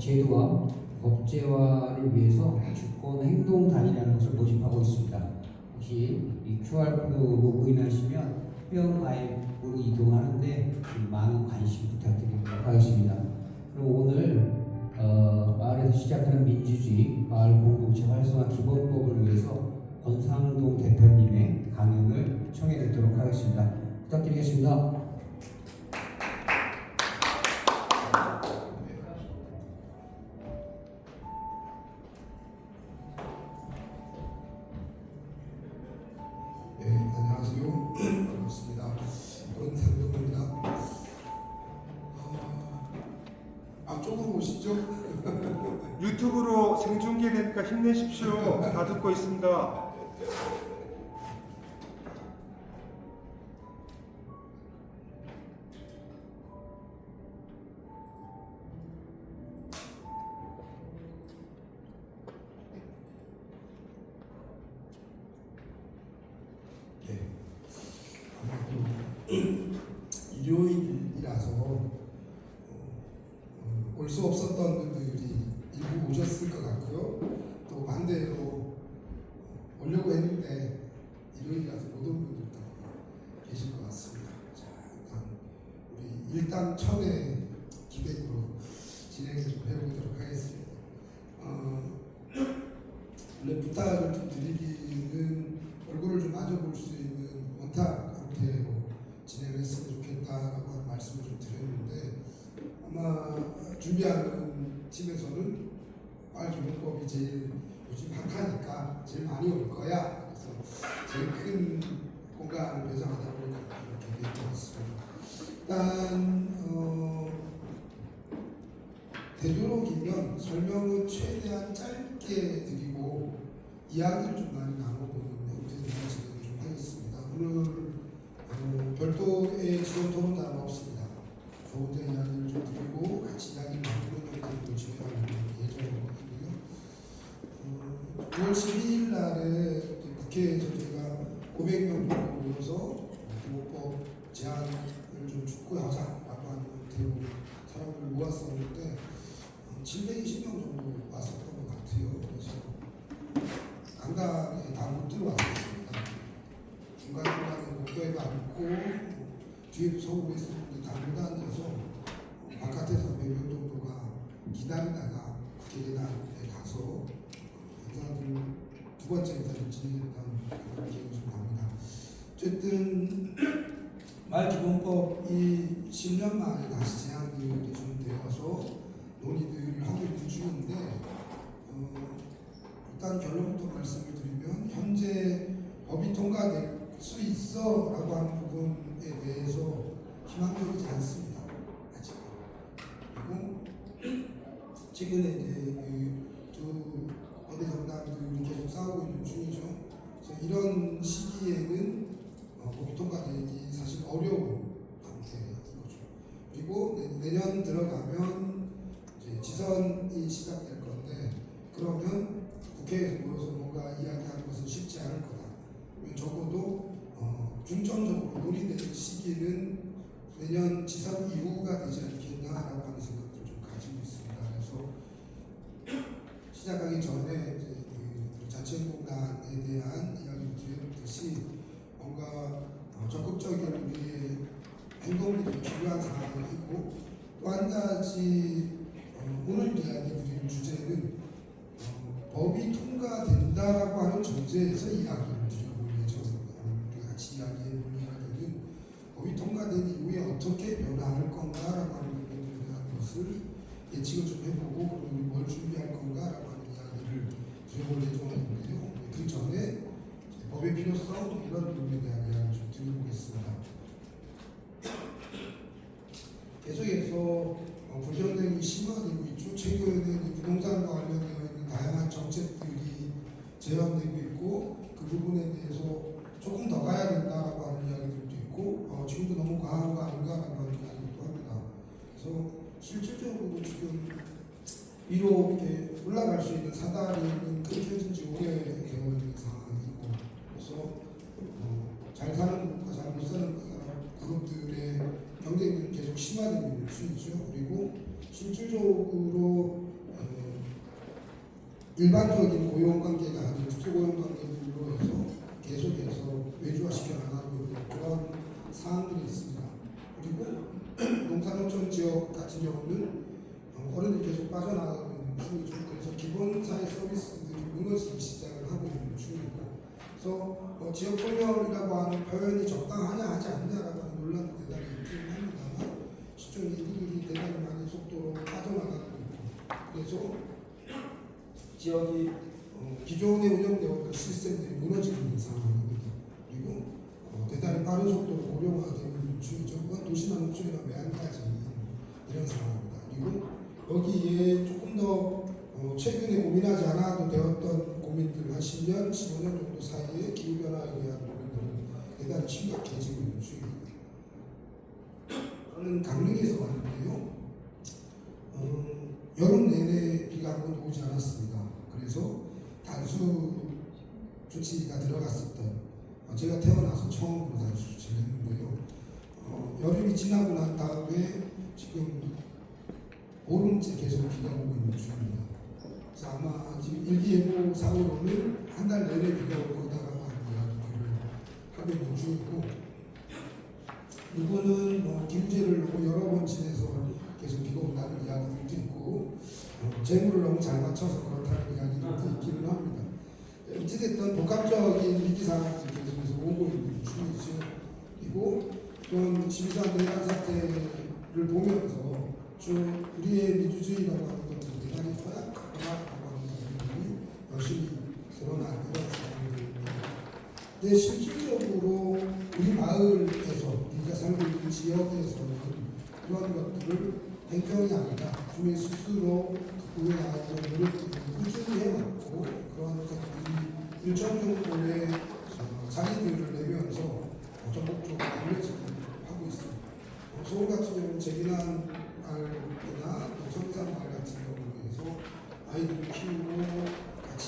제도와 법제화를 위해서 주권 행동단이라는 것을 모집하고 있습니다. 혹시 이 QR코드 로그인하시면 회원가입으로 이동하는데 많은 관심 부탁드리도록 하겠습니다. 그럼 오늘 마을에서 시작하는 민주주의, 마을 공동체 활성화 기본법을 위해서 권상동 대표님의 강연을 청해 듣도록 하겠습니다. 부탁드리겠습니다. 네, 안녕하세요. 반갑습니다. 권상동입니다. 앞쪽으로 오시죠. 유튜브로 생중계되니까 힘내십시오. 다 듣고 있습니다. 일요일이라서 올 수 없었던 분들이 일부 오셨을 것 같고요. 또 반대로 오려고 했는데 일요일이라서 못 온 분들도 계실 것 같습니다. 자, 일단 우리 일당 천의 기획으로 진행을 좀 해보도록 하겠습니다. 원래 부탁을 좀 드리기는 얼굴을 좀 마주볼 수 있는 원탁 형태로 진행을 했으면 좋겠다라고 하는 말씀을 좀 드렸는데, 아마 준비하는 팀에서는 마을 기본법이 제일 요즘 핫하니까 제일 많이 올 거야. 그래서 제일 큰 공간을 배정하다 보니까 이렇게 된 것 같습니다. 일단 되도록이면 설명은 최대한 짧게 드리고 이야기를 좀 많이 나눠보는 형태로 진행을 좀 하겠습니다. 오늘 별도의 지원 토론자는 없습니다. 저 혼자 이야기를 좀 드리고 같이 이야기 나누는 형태로 진행하는 예정이고요. 9월 12일 날에 국회에서 제가 500명 정도 모여서 기본법 제안을 좀 촉구하자라고 하는 형태로 사람들을 모았었는데 720명 정도 왔었던 것 같아요. 그래서 강당에 다 못 들어왔습니다. 중간중간에 목도에도 앉고 뒤에 서고 있을 분들이 다 못 앉아서 바깥에서 100명 정도가 기다리다가 국회계단에 가서 인사들 두 번째 인사를 진행했다는 그런 기억이 좀 납니다. 어쨌든 마을기본법이 10년 만에 다시 제안들이 좀 되어서 논의들을 하고 있는 중인데, 일단 결론부터 말씀을 드리면 현재 법이 통과될 수 있어 라고 하는 부분에 대해서 희망적이지 않습니다. 아직. 그리고 최근에 이제 두 거대 정당들이 계속 싸우고 있는 중이죠. 그래서 이런 시기에는 법이 통과되기 사실 어려운 상태인 거죠. 그리고 내년 들어가면 이제 지선이 시작될 건데, 그러면 국회에서 모여서 뭔가 이야기하는 것은 쉽지 않을 거다. 적어도 중점적으로 논의될 시기는 내년 지선 이후가 되지 않겠나라고 하는 생각도 좀 가지고 있습니다. 그래서 시작하기 전에 이제 자치행동단에 대한 이야기를 드렸듯이 뭔가 적극적인 우리의 행동들이 필요한 상황이고, 또 한 가지 오늘 이야기 드릴 주제는 법이 통과된다라고 하는 전제에서 이야기를 드려볼 예정입니다. 우리가 같이 이야기해 볼 이야기는 법이 통과된 이후에 어떻게 변화할 건가라고 하는 부분에 대한 것을 예측을 좀 해보고, 그리고 뭘 준비할 건가라고 하는 이야기를 드려볼 예정인데요. 그 전에 법의 필요성 이런 부분에 대한 이야기를 좀 드려보겠습니다. 계속해서 불평등이 심화되고 있죠. 최근에 부동산과 관련되어 있는 다양한 정책들이 제안되고 있고, 그 부분에 대해서 조금 더 가야 된다라고 하는 이야기들도 있고, 지금도 너무 과한 거 아닌가라고 하는 이야기도 합니다. 그래서 실질적으로 지금 위로 이렇게 올라갈 수 있는 사다리는 끊겨진 지 오래되어 있는 상황이고, 그래서 잘 사는 것과 잘 못 사는 그룹들의 경쟁이 계속 심화되고 있는 중이죠. 그리고 실질적으로 일반적인 고용관계가 아닌 특수고용관계로 해서 계속해서 외주화시켜 나가고 있는 그런 사항들이 있습니다. 그리고 농사농촌 지역 같은 경우는 어른들이 계속 빠져나가고 있는 중이죠. 그래서 기본사회 서비스들이 무너지기 시작을 하고 있는 중이고, 그래서 지역 소멸이라고 하는 표현이 적당하냐 하지 않느냐라고 하는 논란도 대단히 있긴 합니다만, 실제로 이들이 대단히 많은 속도로 빠져나가고 있고, 그래서 지역이 기존에 운영되었던 시스템들이 무너지고 있는 상황입니다. 그리고 대단히 빠른 속도로 고령화되고 있는 중이죠. 그건 도시나 농촌이나 매한가지 이런 상황입니다. 그리고 여기에 조금 더 최근에 고민하지 않아도 되었던 고민들 한 10년, 15년 정도 사이에 기후변화에 대한 고민들은 대단히 심각해지고 있는 중입니다. 저는 강릉에서 왔는데요. 여름 내내 비가 한 번도 오지 않았습니다. 그래서 단수 조치가 들어갔었던 제가 태어나서 처음으로 단수 조치를 했는데요. 여름이 지나고 난 다음에 지금 보름째 계속 비가 오고 있는 중입니다. 그래서 아마 지금 일기예보 상으로는 한 달 내내 비가 올 거다라고 하는 이야기들을 하고 있는 중이고, 이거는 기후제를 너무 여러 번 지내서 계속 비가 온다는 이야기들도 있고, 재물을 너무 잘 맞춰서 그렇다는 이야기들도 있기는 합니다. 어찌됐든 복합적인 위기 상황들이 계속해서 오고 있는 중이죠. 그리고 이런 12.3 내란 사태를 보면서 좀 우리의 민주주의라고 하는 것은 대단히 허약하다라고 하는 부분이 열심히 드러나는 이런 상황입니다. 근데 실질적으로 우리 마을에서 우리가 살고 있는 지역에서는 그런 것들을 행정이 아니라 주민 스스로 그에 나아가는 노력들을 꾸준히 해왔고, 그런 것들이 일정 정도의 자리들을 내면서 전국적으로 알려지고 하고 있습니다. 서울 같은 경우는 제기난 마을이나 성산 마을 같은 경우에서 아이들을 키우고 같이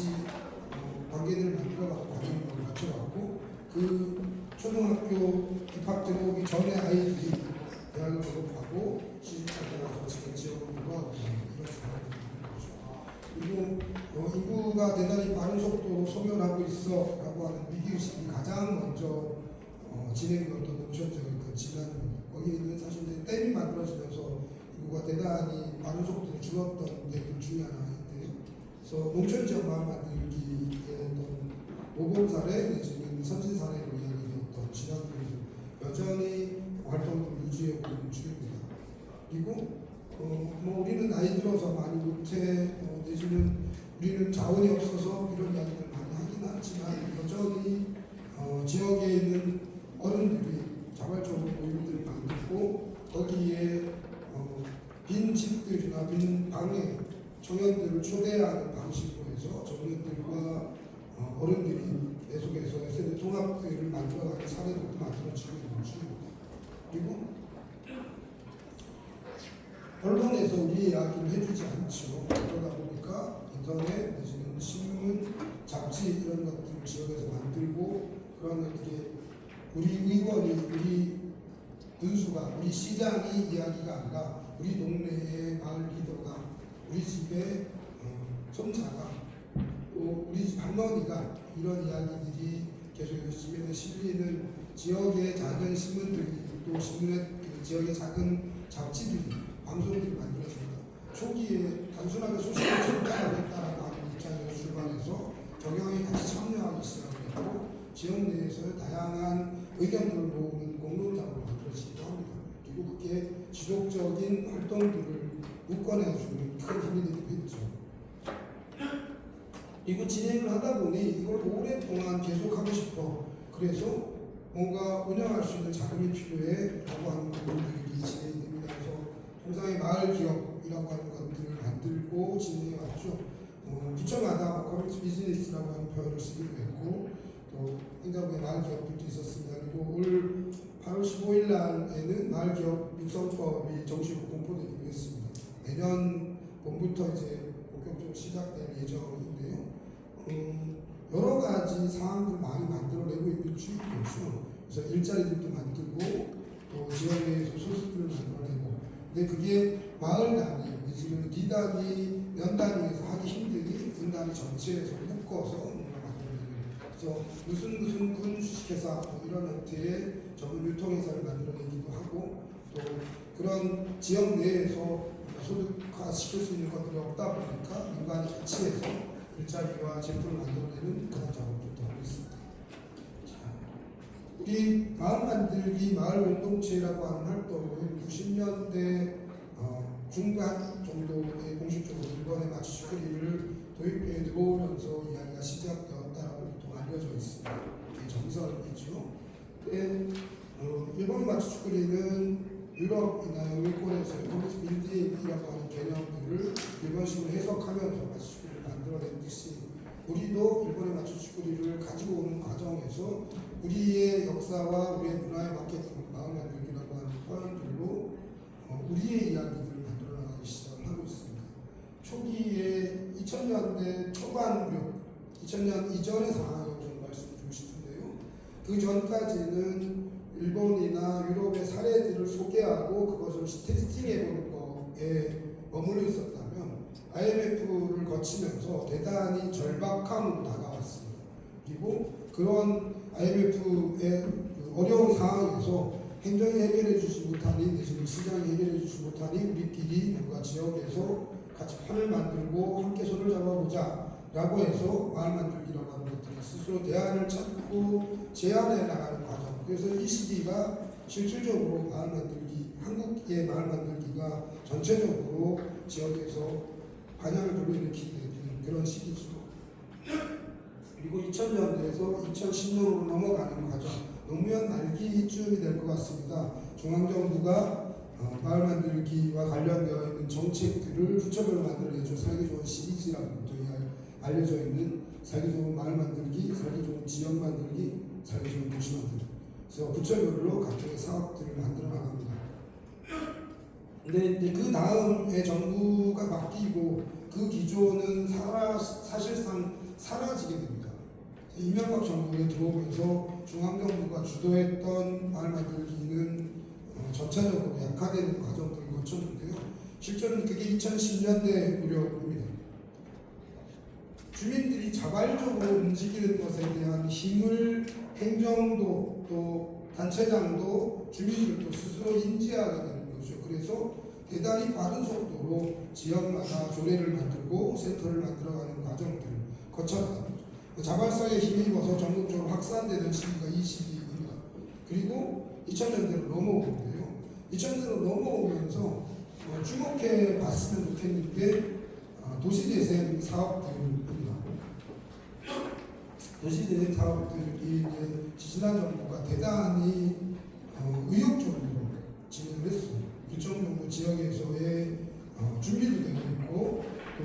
관계들을 만들어가고 관계를 맞춰갖고, 그 초등학교 입학 들어오기 전에 아이들이 대학을 졸업하고 시집살게 와서 지금 지역으로 돌아오고 이런 상황들이 있는 거죠. 그리고 인구가 대단히 빠른 속도로 소멸하고 있어 라고 하는 위기의식이 가장 먼저 진행되었던 농촌 지역이었던 진안, 거기는 사실 이제 댐이 만들어지면서 인구가 대단히 빠른 속도로 줄었던 데들 중에 하나인데요. 그래서 농촌 지역 마을 만들기의 어떤 모범 사례 내지는 선진 사례로 이야기되었던 진안들이 여전히 활동을 유지하고 있는 중입니다. 그리고 우리는 나이 들어서 많이 못해 내지는 우리는 자원이 없어서 이런 이야기를 많이 하긴 하지만 여전히 지역에 있는 어른들이 자발적으로 모임들을 만들고 거기에 빈 집들이나 빈 방에 청년들을 초대하는 방식으로 해서 청년들과 어른들이 계속해서 세대 통합들을 만들어가는 사례들도 만들어지고 있는 중입니다. 그리고 언론에서 우리 이야기를 해주지 않죠. 그러다 보니까 인터넷 내지는 신문, 잡지 이런 것들을 지역에서 만들고, 그런 것들이 우리 의원이, 우리 군수가, 우리 시장이 이야기가 아니라 우리 동네의 마을 리더가, 우리 집의 손자가, 또 우리 집 할머니가 이런 이야기들이 계속 열심히 실리는 지역의 작은 신문들이, 또 신문의 지역의 작은 잡지들이, 방송들이 만들어집니다. 초기에 단순하게 소식을 전달하겠다라고 하는 입장에서 출발해서 경영에 같이 참여하기 시작했고, 지역 내에서의 다양한 의견들을 모으는 공론장으로 만들어지기도 합니다. 그리고 그게 지속적인 활동들을 묶어내주는 큰 힘이 되기도 했죠. 그리고 진행을 하다 보니 이걸 오랫동안 계속하고 싶어, 그래서 뭔가 운영할 수 있는 자금이 필요해 라고 하는 부분들이 진행이 됩니다. 그래서 통상의 마을 기업이라고 하는 것들을 만들고 진행해 왔죠. 부처마다 커뮤니티 비즈니스라고 하는 표현을 쓰기도 했고, 또 행정부의 마을 기업들도 있었습니다. 그리고 올 8월 15일 날에는 마을 기업 육성법이 정식으로 공포되기도 했습니다. 내년 봄부터 이제 본격적으로 시작될 예정인데요. 여러 가지 사항들 많이 만들어내고 있는 중이죠. 그래서 일자리들도 만들고, 또 지역 내에서 소식들을 만들어내고, 근데 그게 마을 단위, 내지는 리 단위, 면 단위에서 하기 힘드니 군 단위 민간이 전체에서 묶어서 뭔가 만들어내는, 그래서 무슨 군 주식회사 뭐 이런 형태의 전문 유통회사를 만들어내기도 하고, 또 그런 지역 내에서 소득화 시킬 수 있는 것들이 없다 보니까 민간이 같이 해서 일자리와 제품을 만들어내는 그런 작업들도 하고 있습니다. 자, 우리 마을 만들기 마을 공동체라고 하는 활동은 90년대 중반 정도에 공식적으로 일본의 마츠슈크리를 도입해 들어오면서 이야기가 시작되었다라고 보통 알려져 있습니다. 이게 정설이죠. 일본 마츠슈크리는 유럽이나 영미권에서 커뮤니티 빌딩이라고 하는 개념들을 일본식으로 해석하면서 마츠슈크리를 만들어낸 듯이, 우리도 일본의 마츠슈크리를 가지고 오는 과정에서 우리의 역사와 우리의 문화에 맞게 마을 만들기라고 하는 표현들로 우리의 이야기들을 만들어 나가기 시작을 하고 있습니다. 초기에 2000년대 초반, 2000년 이전의 상황을 좀 말씀드리고 싶은데요. 그 전까지는 일본이나 유럽의 사례들을 소개하고 그것을 테스팅해보는 것에 머물러 있었다면 IMF를 거치면서 대단히 절박함으로 다가왔습니다. 그리고 그런 IMF의 어려운 상황에서 행정이 해결해 주지 못하니, 내지는 시장이 해결해 주지 못하니 우리끼리 뭔가 지역에서 같이 판을 만들고 함께 손을 잡아보자 라고 해서 마을 만들기라고 하는 것들을 스스로 대안을 찾고 제안해 나가는 과정. 그래서 이 시기가 실질적으로 마을 만들기, 한국의 마을 만들기가 전체적으로 지역에서 반향을 불러일으키게 되는 그런 시기죠. 그리고 2000년대에서 2010년으로 넘어가는 과정, 노무현 말기쯤이 될 것 같습니다. 중앙정부가 마을 만들기와 관련되어 있는 정책들을 부처별로 만들어내죠. 살기 좋은 시리즈라고 보통 알려져 있는 살기 좋은 마을 만들기, 살기 좋은 지역 만들기, 살기 좋은 도시 만들기. 그래서 부처별로 각종의 사업들을 만들어 나갑니다. 근데 그 다음에 정부가 바뀌고 그 기조는 사실상 사라지게 됩니다. 이명박 정부에 들어오면서 중앙정부가 주도했던 마을 만들기는 전체적으로 약화되는 과정들을 거쳤는데요. 실제로는 그게 2010년대 무렵입니다. 주민들이 자발적으로 움직이는 것에 대한 힘을 행정도 또 단체장도 주민들도 스스로 인지하게 되는 거죠. 그래서 대단히 빠른 속도로 지역마다 조례를 만들고 센터를 만들어가는 과정들을 거쳐나갑니다. 자발성에 힘입어서 전국적으로 확산되는 시기가 이 시기입니다. 그리고 2000년대로 넘어오는데요. 2000년대로 넘어오면서 주목해 봤으면 좋겠는 게 도시재생 사업들입니다. 도시재생 사업들이 이제 지지난 정부가 대단히 의욕적으로 진행을 했습니다. 일정 정도 지역에서의 준비도 되고 있고, 또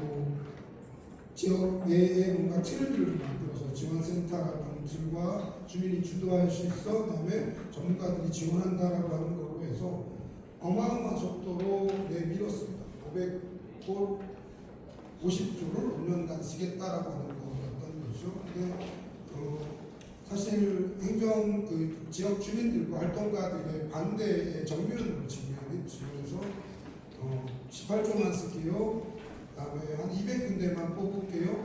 지역 내에 뭔가 틀을 만들어서 지원센터들과 주민이 주도할 수 있어, 그다음에 전문가들이 지원한다라고 하는 걸로 해서 어마어마한 속도로 내밀었습니다. 500곳 50조를 5년간 쓰겠다라고 하는 거였던 거죠. 근데 사실 행정 지역 주민들과 활동가들의 반대의 정면으로 직면했죠. 그래서 18조만 쓸게요. 그다음에 한 200군데만 뽑을게요.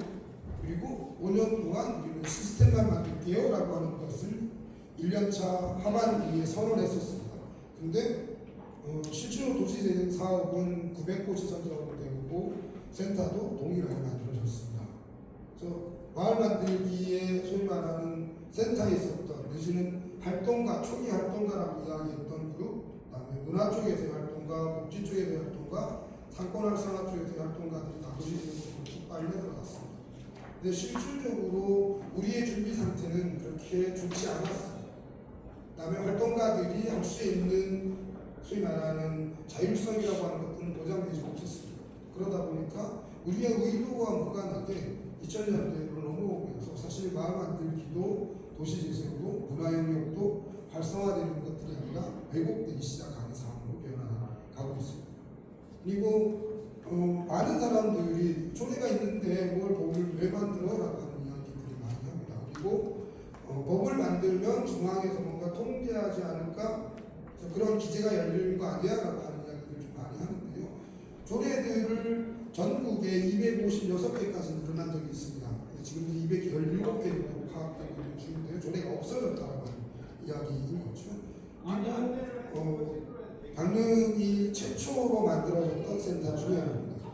그리고 5년 동안 우리는 시스템만 만들게요 라고 하는 것을 1년차 하반기에 선언했었습니다. 근데 실제로 도시재생 사업은 900곳이 선정되고 센터도 동일하게 만들어졌습니다. 그래서 마을 만들기에 소위 말하는 센터에 있었던, 내지는 활동가, 초기 활동가라고 이야기했던 그룹, 그다음에 문화 쪽에서의 활동가, 복지 쪽에서의 활동가, 상권 활성화 쪽에서의 활동가들이 다 도시재생으로 쭉 빨려 들어갔습니다. 근데 실질적으로 우리의 준비 상태는 그렇게 좋지 않았습니다. 그다음에 활동가들이 할 수 있는 소위 말하는 자율성이라고 하는 것들은 보장되지 못했습니다. 그러다 보니까 우리의 의도와 무관하게 2000년대로 넘어오면서 사실 마을 만들기도 도시재생도 문화 영역도 활성화되는 것들이 아니라 왜곡되기 시작하는 상황으로 변화가고 있습니다. 그리고 많은 사람들이 조례가 있는데 뭘 법을 왜 만들어라고 하는 이야기들을 많이 합니다. 그리고 법을 만들면 중앙에서 뭔가 통제하지 않을까, 그런 기재가 열리는 거 아니야? 라고 하는 이야기들을 좀 많이 하는데요. 조례들을 전국에 256개까지 늘어난 적이 있습니다. 지금 217개 정도 파악되고 있는 중인데요. 조례가 없어졌다고 하는 이야기인 거죠. 강릉이 최초로 만들어졌던 센터 중에 하나입니다.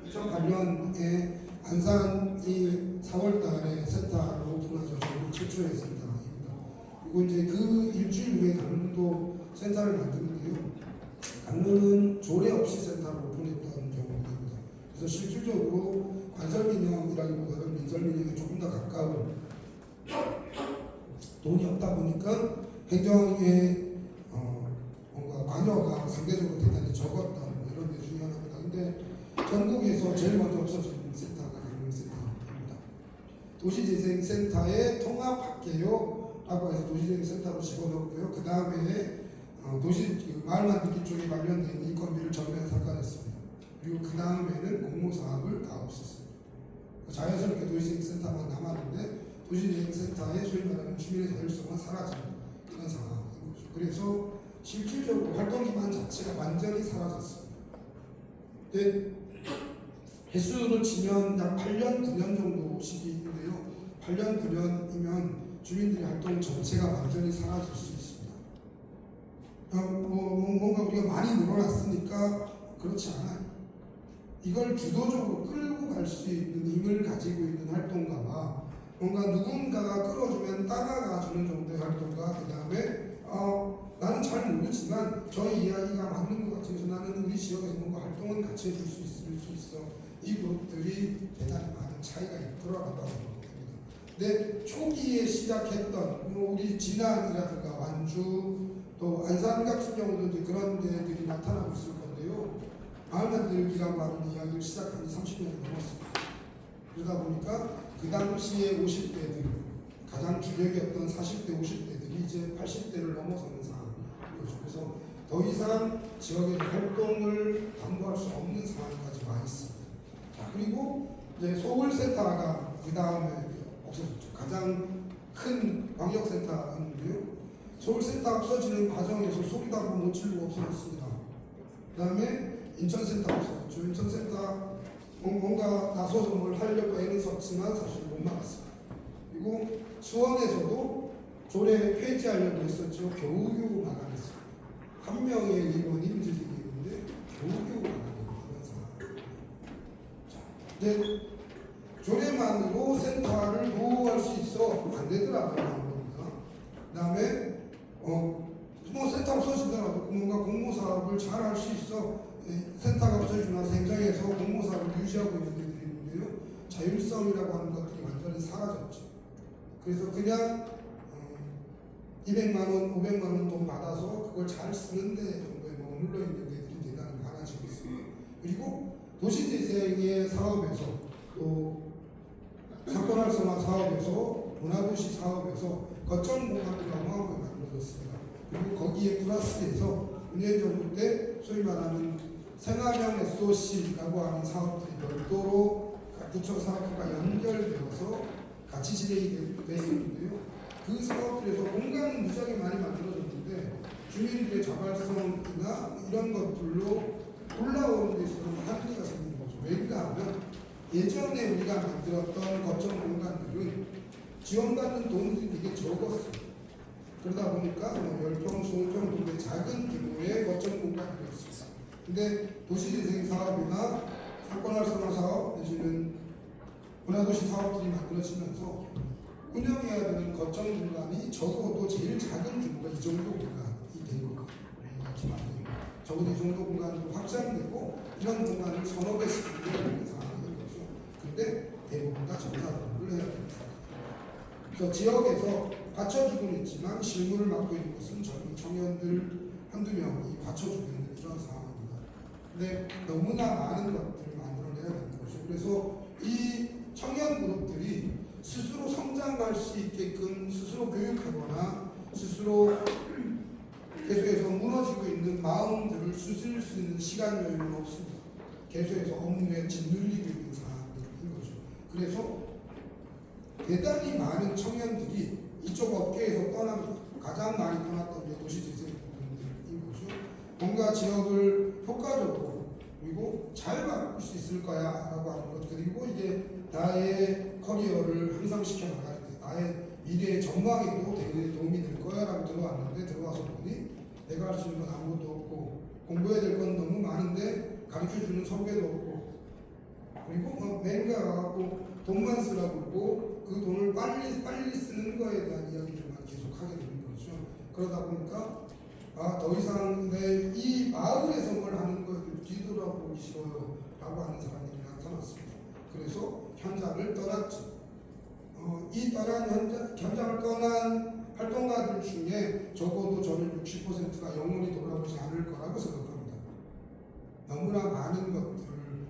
2008년에 안산이 4월달에 센터를 오픈하셔서 최초의 센터입니다. 그리고 이제 그 일주일 후에 강릉도 센터를 만드는데요. 강릉은 조례 없이 센터를 오픈했던 경우입니다. 그래서 실질적으로 관설민영이라기보다는 민설민영에 조금 더 가까운 돈이 없다 보니까 행정의 뭔가 관여가 상대적으로 대단히 적었던 이런 데 중에 하나입니다. 근데 전국에서 제일 먼저 없어진 센터가 강릉센터입니다. 도시재생센터의 통합학계요라고 해서 도시재생센터로 집어넣고요. 그 다음에 마을 만들기 쪽에 관련된 인건비를 전면 삭감했습니다. 그리고 그 다음에는 공모사업을 다 없앴습니다. 자연스럽게 도시재생센터만 남았는데 도시재생센터의 소위 말하는 주민의 자율성은 사라진 그런 상황인 거죠. 그래서 실질적으로 활동 기반 자체가 완전히 사라졌습니다. 근데 횟수로 치면 약 8년, 9년 정도 시기인데요. 8년, 9년이면 주민들의 활동 전체가 완전히 사라질 수 있습니다. 뭔가 우리가 많이 늘어났으니까 그렇지 않아요. 이걸 주도적으로 끌고 갈 수 있는 힘을 가지고 있는 활동가와 뭔가 누군가가 끌어주면 따라가주는 정도의 활동가, 그 다음에 나는 잘 모르지만 저의 이야기가 맞는 것 같아서 나는 우리 지역에서 뭔가 활동은 같이 해줄 수 있어. 이 그룹들이 대단히 많은 차이가 있더라라고 합니다. 근데 초기에 시작했던 우리 진안이라든가 완주 또 안산 같은 경우도 이제 그런 데들이 나타나고 있을 건데요. 마을 만들기라고 하는 이야기를 시작한 지 30년이 넘었습니다. 그러다 보니까 그 당시에 50대들 가장 주력이었던 40대, 50대들이 이제 80대를 넘어서는 상황이죠. 그래서 더 이상 지역의 활동을 담보할 수 없는 상황까지 와 있습니다. 자, 그리고 이제 소울센터가 그 다음에 없어졌죠. 가장 큰 광역센터인데요. 서울센터 없어지는 과정에서 소리도 한번 못 지르고 없어졌습니다. 그 다음에 인천센터 없어졌죠. 인천센터 뭔가 나서서 뭘 하려고 애는 썼지만 사실 못 막았습니다. 그리고 수원에서도 조례 폐지하려고 했었죠. 겨우겨우 막아냈습니다. 한 명의 의원이 문제제기했는데 겨우겨우 막아내는 상황. 자, 이제 조례만으로 센터를 보호할 수 있어 안 되더라고요. 겁니다. 그 다음에 뭐 센터 없어지더라도 뭔가 공모사업을 잘 할 수 있어. 센터가 없어지나 행정에서 공모사업을 유지하고 있는 데들이 있는데요. 자율성이라고 하는 것들이 완전히 사라졌죠. 그래서 그냥 200만원, 500만원 돈 받아서 그걸 잘 쓰는 데 정도에 머물러 있는 데들이 대단히 많아지고 있습니다. 그리고 도시재생의 사업에서 또 사건활성화 사업에서 문화도시 사업에서 거점 공간들이 어마어마하게 만들어졌습니다. 그리고 거기에 플러스해서 문재인 정부 때 소위 말하는 생활형 SOC라고 하는 사업들이 별도로 부처 사업과 연결되어서 같이 진행이 되어 있는데요. 그 사업들에서 공간은 무지하게 많이 만들어졌는데 주민들의 자발성이나 이런 것들로 올라오는 데 있어서 한계가 생기는 거죠. 왜냐하면 예전에 우리가 만들었던 거점 공간들은 지원받는 돈들이 되게 적었어요. 그러다 보니까 10평, 20평 정도의 작은 규모의 거점 공간이었습니다. 근데 도시재생 사업이나 사건활성화 사업 내지는 문화도시 사업들이 만들어지면서 운영해야 되는 거점 공간이 적어도 제일 작은 규모가 이 정도 공간이 된 것 같아요. 적어도 이 정도 공간으로 확장되고 이런 공간을 서너 배씩 운영하는 상황인 거죠. 근데 대부분 다 정사동을 해야 됩니다. 그래서 지역에서 받쳐주고는 있지만 실무를 맡고 있는 것은 젊은 청년들 한두 명이 받쳐주고 있는 이런 상황입니다. 근데 너무나 많은 것들을 만들어내야 되는 거죠. 그래서 이 청년 그룹들이 스스로 성장할 수 있게끔 스스로 교육하거나 스스로 계속해서 무너지고 있는 마음들을 수술 수 있는 시간 여유는 없습니다. 계속해서 업무에 짓눌리고 있는 상황인 거죠. 그래서 대단히 많은 청년들이 이쪽 업계에서 가장 많이 떠났던 게 도시재생 부분들인 거죠. 뭔가 지역을 효과적으로 그리고 잘 바꿀 수 있을 거야 라고 하는 것, 그리고 이게 나의 커리어를 향상시켜 나갈 때 나의 미래의 전망에도 되게 도움이 될 거야 라고 들어왔는데, 들어와서 보니 내가 할 수 있는 건 아무것도 없고 공부해야 될 건 너무 많은데 가르쳐주는 선배도 없고, 그리고 뭐 맹가 가고 돈만 쓰라고 그러고 그 돈을 빨리 쓰는 거에 대한 이야기들만 계속 하게 되는 거죠. 그러다 보니까 더 이상 내 이 마을에서 뭘 하는 것을 뒤돌아보기 싫어요 라고 하는 사람들이 나타났습니다. 그래서 현장을 떠났죠. 이 현장을 떠난 활동가들 중에 적어도 저는 60%가 영원히 돌아오지 않을 거라고 생각합니다. 너무나 많은 것들을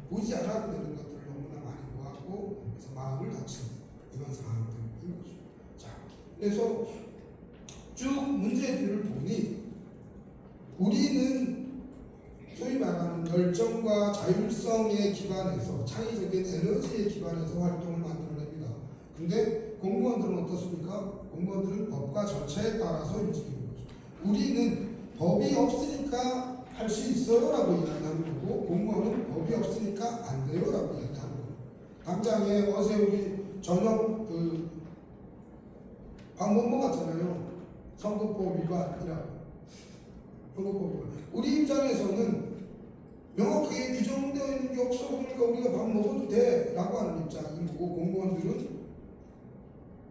보지 않아도 되는 것들을 너무나 많이 보았고, 그래서 마음을 다친 이런 상황들인 거죠. 자, 그래서 쭉 문제들을 보니 우리는 소위 말하는 열정과 자율성에 기반해서, 창의적인 에너지에 기반해서 활동을 만들어냅니다. 근데 공무원들은 어떻습니까? 공무원들은 법과 절차에 따라서 움직이는 거죠. 우리는 법이 없으니까 할 수 있어요 라고 이야기하는 거고, 공무원은 법이 없으니까 안 돼요 라고 이야기하는 거예요. 당장에 어제 우리 저녁 방법 먹었잖아요. 선거법 위반이라고. 우리 입장에서는 명확하게 규정되어 있는 게 없어, 그러니까 우리가 밥 먹어도 돼 라고 하는 입장인 거고, 공무원들은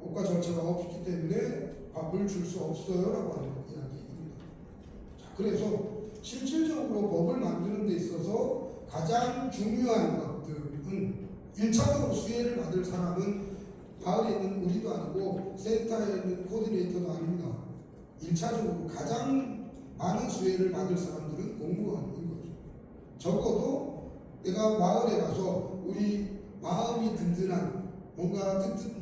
법과 절차가 없기 때문에 밥을 줄 수 없어요 라고 하는 이야기입니다. 자, 그래서 실질적으로 법을 만드는 데 있어서 가장 중요한 것들은 1차적으로 수혜를 받을 사람은 마을에 있는 우리도 아니고 센터에 있는 코디네이터도 아닙니다. 1차적으로 가장 많은 수혜를 받을 사람들은 공무원인 거죠. 적어도 내가 마을에 가서 우리 마음이 든든한, 뭔가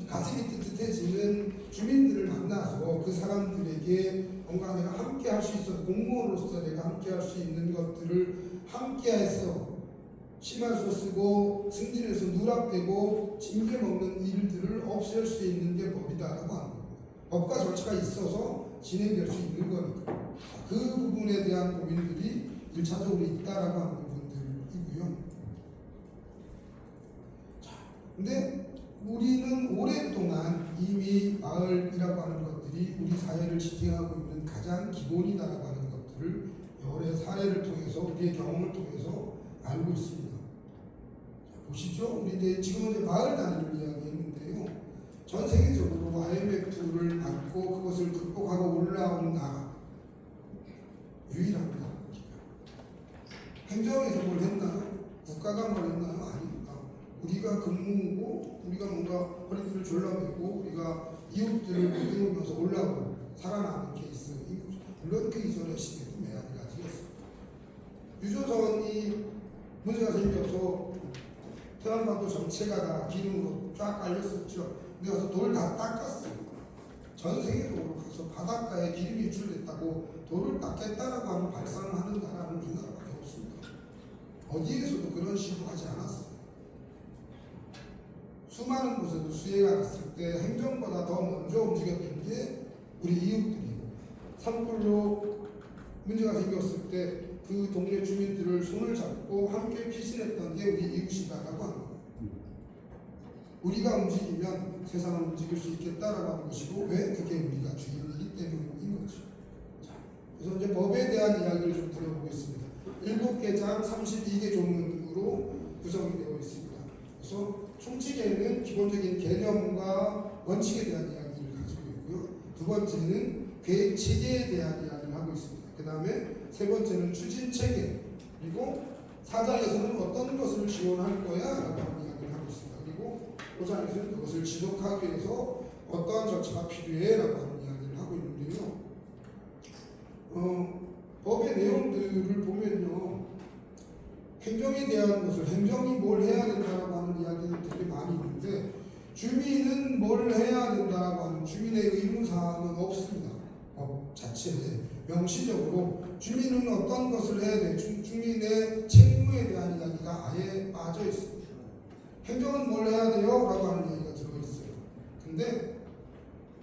가슴이 뜨뜻해지는 주민들을 만나서 그 사람들에게 뭔가 내가 함께 할 수 있어, 공무원으로서 내가 함께 할 수 있는 것들을 함께 해서 심할서 쓰고 승진해서 누락되고 징계 먹는 일들을 없앨 수 있는 게 법이다라고 하는 겁니다. 법과 절차가 있어서 진행될 수 있는 거니까. 그 부분에 대한 고민들이 1차적으로 있다라고 하는 부분들이고요. 자, 근데 우리는 오랫동안 이미 마을이라고 하는 것들이 우리 사회를 지탱하고 있는 가장 기본이다라고 하는 것들을 여러 사례를 통해서, 우리의 경험을 통해서 알고 있습니다. 자, 보시죠. 우리 지금은 이제 마을 단위를 이야기했는데요. 전 세계적으로 IMF를 맞고 그것을 극복하고 올라온 나라 유일합니다. 행정에서 뭘 했나요? 국가가 뭘 했나요? 아닙니다. 우리가 근무하고 우리가 뭔가 허리띠를 졸라매고 우리가 이웃들을 믿으면서 올라오고 살아남은 케이스인 거죠. 물론 그 이전의 시대도 매한 가지였습니다. 유조선이 문제가 생겨서 태안반도 전체가 다 기름으로 쫙 깔렸었죠. 근데 가서 돌 다 닦았어요. 전 세계적으로 가서 바닷가에 기름이 유출됐다고 돌을 닦겠다라고 하는 발상을 하는 나라는 우리나라밖에 없습니다. 어디에서도 그런 식으로 하지 않았어요. 수많은 곳에도 수해가 났을 때 행정보다 더 먼저 움직였던 게 우리 이웃들이고, 산불로 문제가 생겼을 때 그 동네 주민들을 손을 잡고 함께 피신했던 게 우리 이웃이다라고 하는 거예요. 우리가 움직이면 세상을 움직일 수 있겠다라고 하는 것이고, 왜? 그게 우리가 주인이기 때문인 거죠. 자, 그래서 이제 법에 대한 이야기를 좀 드려보겠습니다. 7개장 32개 조문으로 구성이 되어 있습니다. 그래서 총칙에는 기본적인 개념과 원칙에 대한 이야기를 가지고 있고요. 두 번째는 계획 체계에 대한 이야기를 하고 있습니다. 그 다음에 세 번째는 추진 체계, 그리고 4장에서는 어떤 것을 지원할 거야 라고 하는 이야기를 하고 있습니다. 그리고 5장에서는 그것을 지속하기 위해서 어떠한 절차가 필요해 라고 하는 이야기를 하고 있는데요. 법의 내용들을 보면요, 행정에 대한 것을, 행정이 뭘 해야 된다라고 하는 이야기는 되게 많이 있는데, 주민은 뭘 해야 된다라고 하는 주민의 의무사항은 없습니다. 법 자체에 명시적으로 주민은 어떤 것을 해야 돼, 주민의 책무에 대한 이야기가 아예 빠져 있습니다. 행정은 뭘 해야 돼요? 라고 하는 이야기가 들어있어요. 근데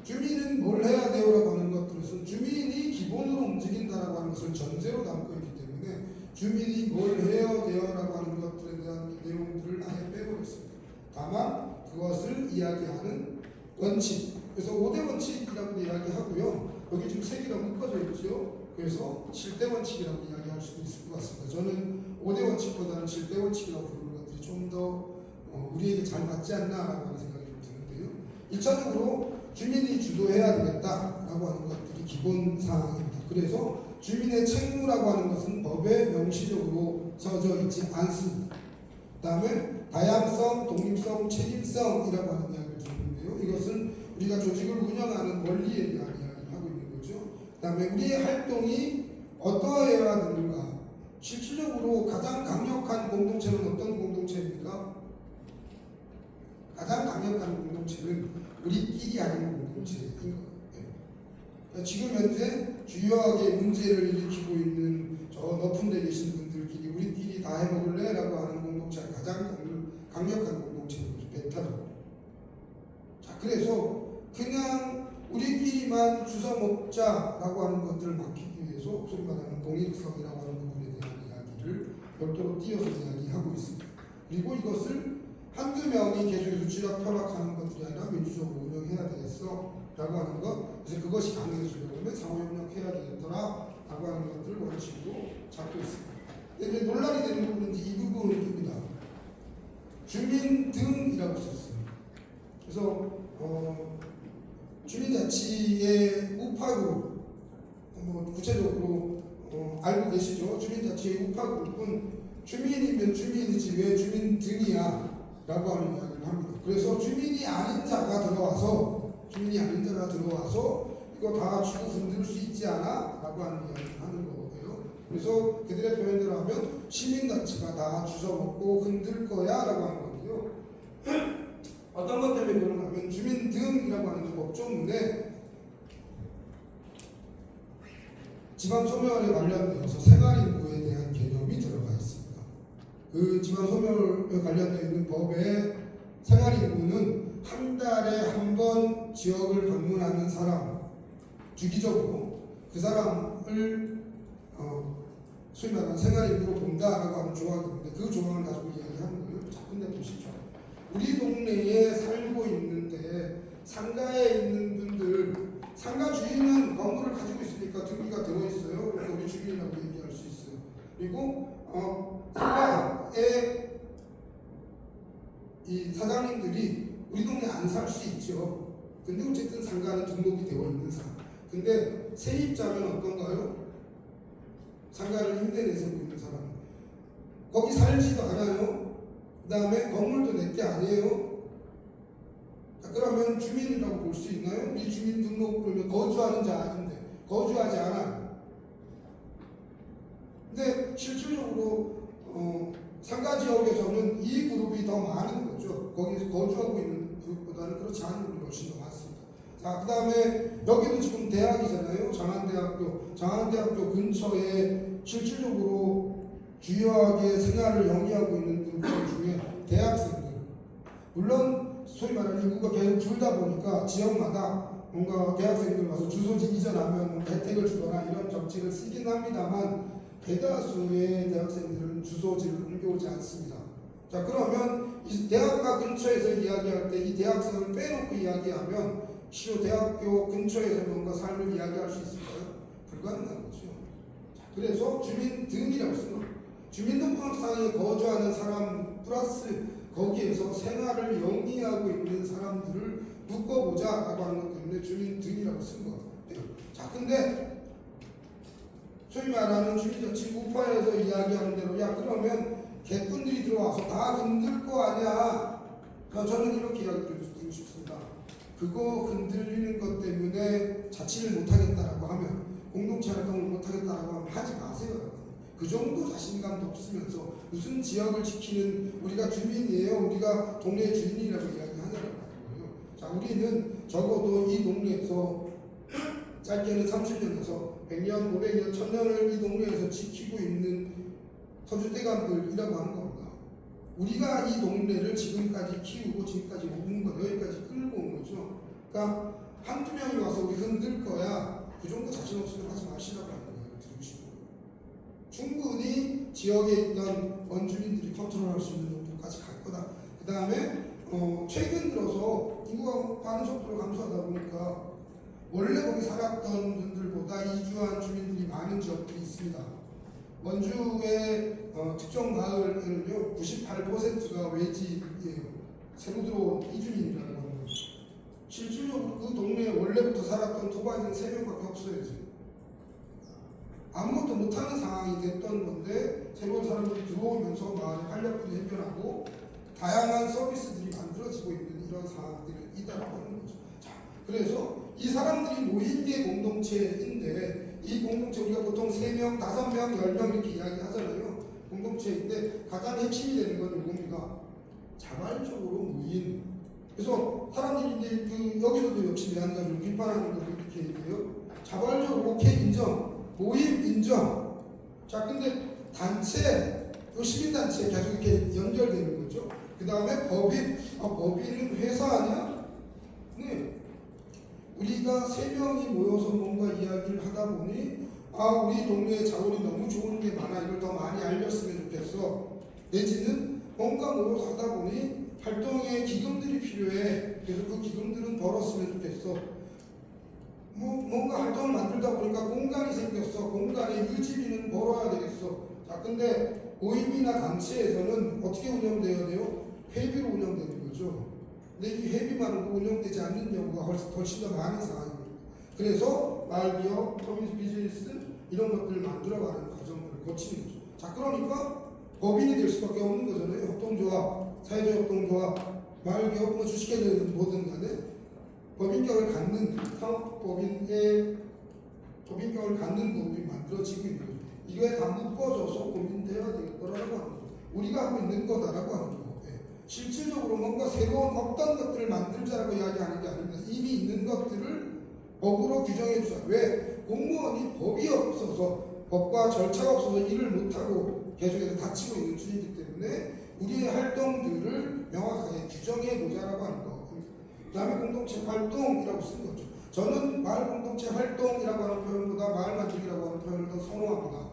주민은 뭘 해야 돼요? 라고 하는 것들은 주민이 기본으로 움직인다라고 하는 것을 전제로 담고 있기 때문에 주민이 뭘 해야 돼요라고 하는 것들에 대한 내용들을 아예 빼버렸습니다. 다만 그것을 이야기하는 원칙, 그래서 5대 원칙이라고 이야기하고요. 여기 지금 3개가 묶어져 있죠. 그래서 7대 원칙이라고 이야기할 수도 있을 것 같습니다. 저는 5대 원칙보다는 7대 원칙이라고 부르는 것들이 좀 더 우리에게 잘 맞지 않나라고 하는 생각이 좀 드는데요. 1차적으로 주민이 주도해야 되겠다라고 하는 것들이 기본 사항입니다. 그래서 주민의 책무라고 하는 것은 법에 명시적으로 써져 있지 않습니다. 그 다음에 다양성, 독립성, 책임성이라고 하는 이야기를 드리는데요. 이것은 우리가 조직을 운영하는 원리에 대한 이야기를 하고 있는 거죠. 그 다음에 우리의 활동이 어떠해야 되는가. 실질적으로 가장 강력한 공동체는 어떤 공동체입니까? 가장 강력한 공동체는 우리끼리 하는 공동체인 거예요. 지금 현재 주요하게 문제를 일으키고 있는 저 높은 데 계신 분들끼리 우리끼리 다 해먹을래? 라고 하는 공동체가 가장 강력한 공동체입니다. 베타죠. 자, 그래서 그냥 우리끼리만 주워 먹자라고 하는 것들을 막히기 위해서 소위 말하는 동일성이라고 하는 부분에 대한 이야기를 별도로 띄어서 이야기하고 있습니다. 그리고 이것을 한두 명이 계속해서 쥐락펴락하는 것들이 아니라 민주적으로 운영해야 되겠어 라고 하는 것. 그래서 그것이 가능해지려면 상호협력해야 되겠더라 라고 하는 것들을 원칙으로 잡고 있습니다. 근데 이제 논란이 되는 부분은 이 부분입니다. 주민 등이라고 썼어요. 그래서 주민자치의 우파그룹, 구체적으로 알고 계시죠? 주민자치의 우파그룹은 주민이면 주민이지 왜 주민 등이야 라고 하는 이야기를 합니다. 그래서 주민이 아닌 자가 들어와서 이거 다 주고 흔들 수 있지 않아? 라고 하는 이야기를 하는 거고요. 그래서 그들의 표현대로 하면 시민단체가 다 주워먹고 흔들 거야 라고 하는 거고요. 어떤 것 때문에 그러냐면 주민 등이라고 하는 법조문에 지방소멸에 관련되어서 생활인구에 대한 개념이 들어가 있습니다. 그 지방소멸에 관련되어 있는 법에 생활인구는 한 달에 한 번 지역을 방문하는 사람, 주기적으로 그 사람을 소위 말하는 생활인구로 본다라고 하는 조항이 있는데 그 조항을 가지고 이야기하는 거예요. 자, 근데 보시죠. 우리 동네에 살고 있는데 상가에 있는 분들, 상가 주인은 건물을 가지고 있으니까 등기가 들어있어요. 그래서 우리 주인이라고 얘기할 수 있어요. 그리고 상가에 이 사장님들이 우리 동네 안 살 수 있죠. 근데 어쨌든 상가는 등록이 되어 있는 사람. 근데 세입자는 어떤가요? 상가를 임대내서 있는 사람. 거기 살지도 않아요. 그 다음에 건물도 내게 아니에요. 자, 그러면 주민이라고 볼 수 있나요? 이 주민 등록 그러면 거주하는 자 아닌데 거주하지 않아요. 근데 실질적으로 상가 지역에서는 이 그룹이 더 많은 거죠. 거기서 거주하고 있는 그룹보다는 그렇지 않은 그룹이 훨씬 더 많습니다. 자, 그 다음에 여기도 지금 대학이잖아요. 장안대학교 근처에 실질적으로 주요하게 생활을 영위하고 있는 그룹들 중에 대학생들, 물론 소위 말하는 인구가 계속 줄다 보니까 지역마다 뭔가 대학생들 와서 주소지 이전하면 혜택을 주거나 이런 정책을 쓰긴 합니다만 대다수의 대학생들은 주소지를 옮겨오지 않습니다. 자, 그러면 이 대학가 근처에서 이야기할 때 이 대학생을 빼놓고 이야기하면 실로 대학교 근처에서 뭔가 삶을 이야기할 수 있을까요? 불가능한 거죠. 자, 그래서 주민 등이라고 쓰는 거예요. 주민등록상에 거주하는 사람 플러스 거기에서 생활을 영위하고 있는 사람들을 묶어보자라고 하는 것 때문에 주민 등이라고 쓴 거예요. 자, 근데 소위 말하는 주민자치 우파에서 이야기하는 대로 야 그러면 개꾼들이 들어와서 다 흔들 거 아니야. 저는 이렇게 이야기 드리고 싶습니다. 그거 흔들리는 것 때문에 자치를 못하겠다라고 하면 공동체 활동을 못하겠다라고 하면 하지 마세요. 그 정도 자신감도 없으면서 무슨 지역을 지키는 우리가 주민이에요. 우리가 동네 주인이라고 이야기하냐라고 하고요. 자, 우리는 적어도 이 동네에서 짧게는 30년에서 100년, 500년, 1000년을 이 동네에서 지키고 있는 터줏대감들이라고 하는 겁니다. 우리가 이 동네를 지금까지 키우고 지금까지 온 거, 여기까지 끌고 온 거죠. 그러니까 한두 명이 와서 우리 흔들 거야. 그 정도 자신 없으면 하지 마시라고 하는 거예요. 들으시고. 충분히 지역에 있던 원주민들이 컨트롤할 수 있는 정도까지 갈 거다. 그 다음에 최근 들어서 인구가 많은 속도로 감소하다 보니까 원래 거기 살았던 분들보다 이주한 주민들이 많은 지역들이 있습니다. 원주의 특정 마을에는요 98%가 외지예요. 새로 들어온 이주민이라는 겁니다. 실질적으로 그 동네에 원래부터 살았던 토박이는 3명밖에 없어요. 지금. 아무것도 못하는 상황이 됐던 건데 새로운 사람들이 들어오면서 마을의 활력들이 해변하고 다양한 서비스들이 만들어지고 있는 이런 상황들이 있다라고 하는 거죠. 자, 그래서 이 사람들이 모인 게 공동체인데 이 공동체 우리가 보통 3명, 5명, 10명 이렇게 이야기하잖아요. 공동체인데 가장 핵심이 되는 건 이겁니다. 자발적으로 모인. 그래서 사람들이 이제 여기서도 역시 내한가족을 비판하는 것도 이렇게 얘기해요. 자발적으로 오케이 인정, 모임 인정. 자, 근데 단체, 시민단체 계속 이렇게 연결되는 거죠. 그 다음에 법인, 법인은 회사 아니야? 네. 우리가 3명이 모여서 뭔가 이야기를 하다 보니 우리 동네에 자원이 너무 좋은 게 많아. 이걸 더 많이 알렸으면 좋겠어. 내지는 뭔가 모여서 하다 보니 활동에 기금들이 필요해. 그래서 그 기금들은 벌었으면 좋겠어. 뭔가 활동을 만들다 보니까 공간이 생겼어. 공간에 유지비는 벌어야 되겠어. 자, 근데 모임이나 단체에서는 어떻게 운영되어야 돼요? 회비로 운영되는 거죠. 근데 이 회비만으로 운영되지 않는 경우가 훨씬 더 많은 상황입니다. 그래서 마을기업, 커뮤니티 비즈니스 이런 것들을 만들어가는 과정들을 거치는 거죠. 자, 그러니까 법인이 될 수밖에 없는 거잖아요. 협동조합, 사회적 협동조합, 마을기업, 주식회사든 뭐든 간에 법인격을 갖는 상업법인의 법인격을 갖는 법이 만들어지고 있는 거죠. 이거에 다 묶어져서 고민돼야 되겠더라고 하는 거죠. 우리가 하고 있는 거다라고 하는 거죠. 실질적으로 뭔가 새로운 어떤 것들을 만들자라고 이야기하는 게 아닙니다. 이미 있는 것들을 법으로 규정해 주자. 왜? 공무원이 법이 없어서 법과 절차가 없어서 일을 못하고 계속해서 다치고 있는 중이기 때문에 우리의 활동들을 명확하게 규정해 보자라고 하는 거. 그 다음에 공동체 활동이라고 쓴 거죠. 저는 마을 공동체 활동이라고 하는 표현보다 마을 만들기라고 하는 표현을 더 선호합니다.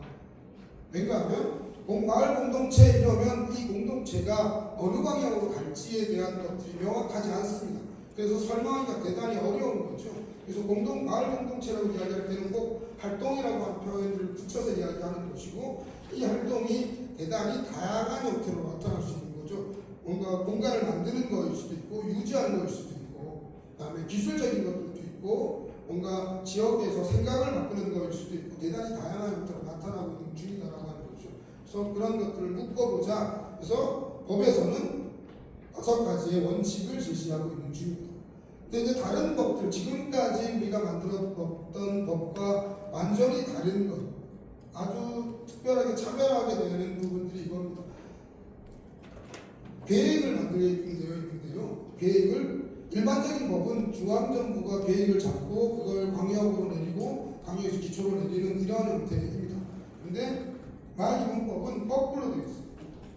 왜냐하면 마을 공동체 이러면 이 공동체가 어느 방향으로 갈지에 대한 것들이 명확하지 않습니다. 그래서 설명하기가 대단히 어려운 거죠. 그래서 마을 공동체라고 이야기할 때는 꼭 활동이라고 하는 표현을 붙여서 이야기하는 것이고 이 활동이 대단히 다양한 형태로 나타날 수 있는 거죠. 뭔가 공간을 만드는 거일 수도 있고 유지하는 거일 수도 있고 그다음에 기술적인 것들도 있고 뭔가 지역에서 생각을 바꾸는 거일 수도 있고 대단히 다양한 형태로 나타나고 있는 중이다라고 하는 거죠. 그래서 그런 것들을 묶어보자. 그래서 법에서는 5가지의 원칙을 제시하고 있는 중입니다. 근데 이제 다른 법들, 지금까지 우리가 만들었던 법과 완전히 다른 것, 아주 특별하게 차별하게 되는 부분들이 이겁니다. 계획을 만들게 되어 있는데요. 계획을 일반적인 법은 중앙정부가 계획을 잡고 그걸 광역으로 내리고 광역에서 기초로 내리는 이러한 형태입니다. 그런데 마을기본법은 거꾸로 되어 있습니다.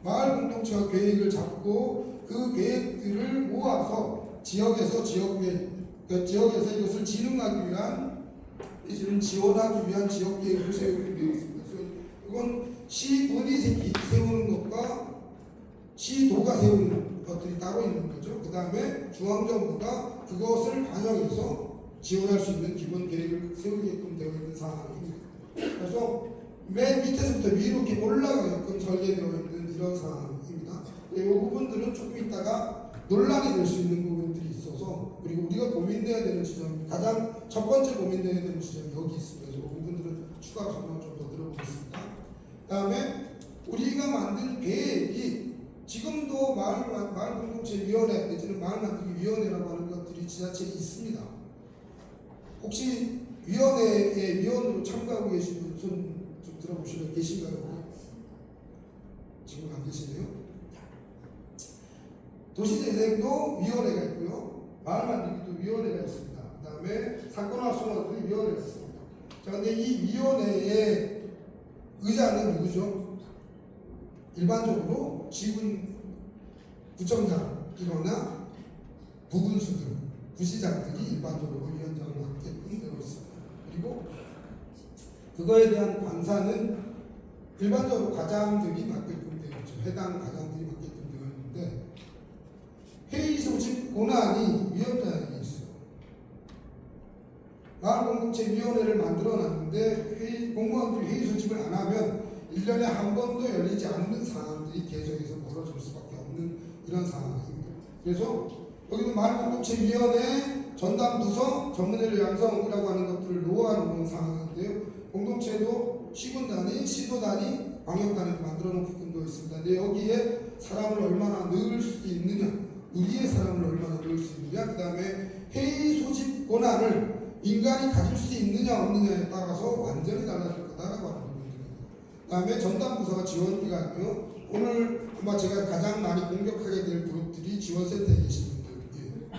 마을 공동체가 계획을 잡고 그 계획들을 모아서 지역에서 지역계획, 그러니까 지역에서 이것을 진흥하기 위한, 지원하기 위한 지역계획을 세우게 되어 있습니다. 그래서 이건 시군이 세우는 것과 시도가 세우는 것들이 따로 있는 거죠. 그 다음에 중앙정부가 그것을 반영해서 지원할 수 있는 기본 계획을 세우게끔 되어 있는 상황입니다. 그래서 맨 밑에서부터 위로 이렇게 올라가게끔 설계되어 있는 이런 상황입니다. 이 부분들은 조금 있다가 논란이 될 수 있는 부분들이 있어서 그리고 우리가 고민돼야 되는 지점 가장 첫 번째 고민돼야 되는 지점이 여기 있습니다. 그래서 이 부분들은 추가로 설명 좀 더 들어보겠습니다. 그 다음에 우리가 만든 계획이 지금도 마을 공동체 위원회 내지는 마을 만들기 위원회라고 하는 것들이 지자체에 있습니다. 혹시 위원회에 위원으로 참가하고 계신 분 손 좀 들어보시면 계신가요? 지금 안 계시네요. 도시재생도 위원회가 있고요. 마을 만들기도 위원회가 있습니다. 그 다음에 사건화 수사도 위원회가 있습니다. 자, 근데 이 위원회의 의장은 누구죠? 일반적으로 지군 구청장이거나 부군수들, 부시장들이 일반적으로 위원장을 맡게끔 되어 있습니다. 그리고 그거에 대한 관사는 일반적으로 과장들이 맡게끔 되어 있죠. 해당 과장들이 맡게끔 되어 있는데 회의 소집 권한이 위원장에게 있어요. 마을공동체위원회를 만들어 놨는데 공무원들이 회의 소집을 안 하면 1년에 한 번도 열리지 않는 상황들이 계속해서 벌어질 수밖에 없는 이런 상황입니다. 그래서 여기도 마을공동체위원회 전담부서 전문인력 양성이라고 하는 것들을 놓아놓은 상황인데요. 공동체도 시군단위, 시도단위, 광역단위도 만들어 놓게끔 되어 있습니다. 근데 여기에 사람을 얼마나 넣을 수 있느냐, 우리의 사람을 얼마나 넣을 수 있느냐, 그 다음에 회의 소집 권한을 인간이 가질 수 있느냐 없느냐에 따라서 완전히 달라질 거다라고 하는 부분입니다. 그 다음에 전담부서가 지원기관이요. 오늘 아마 제가 가장 많이 공격하게 될 그룹들이 지원센터에 계신 분들이에요.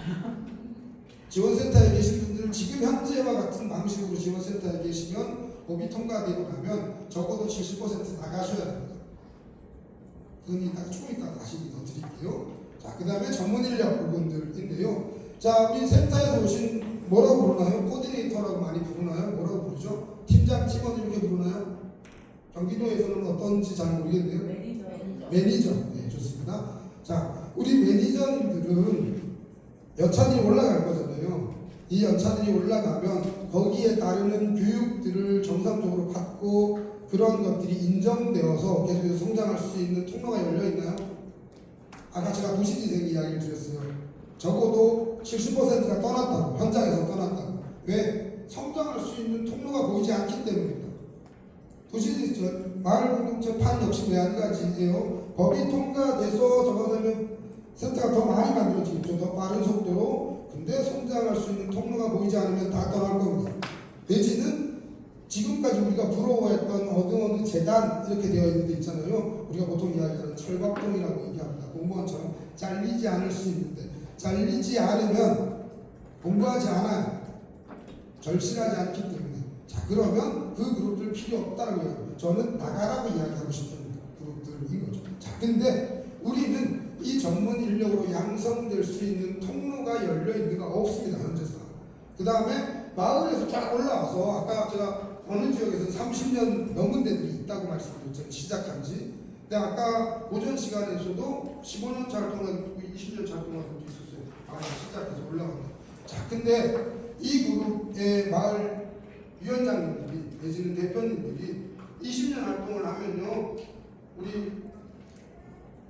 지원센터에 계신 분들은 지금 현재와 같은 방식으로 지원센터에 계시면 법이 통과되고 나면 적어도 70% 나가셔야 됩니다. 그건 이따 조금 이따 다시 더 드릴게요. 자, 그 다음에 전문인력 부분들인데요. 자, 우리 센터에서 오신 뭐라고 부르나요? 코디네이터라고 많이 부르나요? 뭐라고 부르죠? 팀장, 팀원 이렇게 부르나요? 경기도에서는 어떤지 잘 모르겠네요. 매니저. 네, 좋습니다. 자, 우리 매니저님들은 연차들이 올라갈 거잖아요. 이 연차들이 올라가면 거기에 따르는 교육들을 정상적으로 받고 그런 것들이 인정되어서 계속해서 성장할 수 있는 통로가 열려 있나요? 아까 제가 도시재생 이야기를 드렸어요. 적어도 70%가 떠났다고, 현장에서 떠났다고. 왜? 성장할 수 있는 통로가 보이지 않기 때문입니다. 도시재생, 마을공동체 판 역시 마찬가지예요. 법이 통과돼서 적어두면 센터가 더 많이 만들어지겠죠. 더 빠른 속도로. 근데 성장할 수 있는 통로가 보이지 않으면 다 떠날 겁니다. 대지는 지금까지 우리가 부러워했던 어느 재단 이렇게 되어 있는 데 있잖아요. 우리가 보통 이야기하는 철밥동이라고 얘기합니다. 공무원처럼 잘리지 않을 수 있는데 잘리지 않으면 공부하지 않아요. 절실하지 않기 때문에. 자, 그러면 그 그룹들 필요 없다라고 이야기합니다. 저는 나가라고 이야기하고 싶은 그룹들인 거죠. 자, 근데 우리는 이 전문 인력으로 양성될 수 있는 통로가 열려 있는가 없습니다. 현재상. 그 다음에 마을에서 쫙 올라와서 아까 제가 어느 지역에서 30년 넘은 데들이 있다고 말씀드렸죠. 시작한 지. 근데 아까 오전 시간에서도 15년 차 활동한 20년 차 활동한 분도 있었어요. 시작해서 올라갑니다. 자, 근데 이 그룹의 마을 위원장님들이 내지는 대표님들이 20년 활동을 하면요, 우리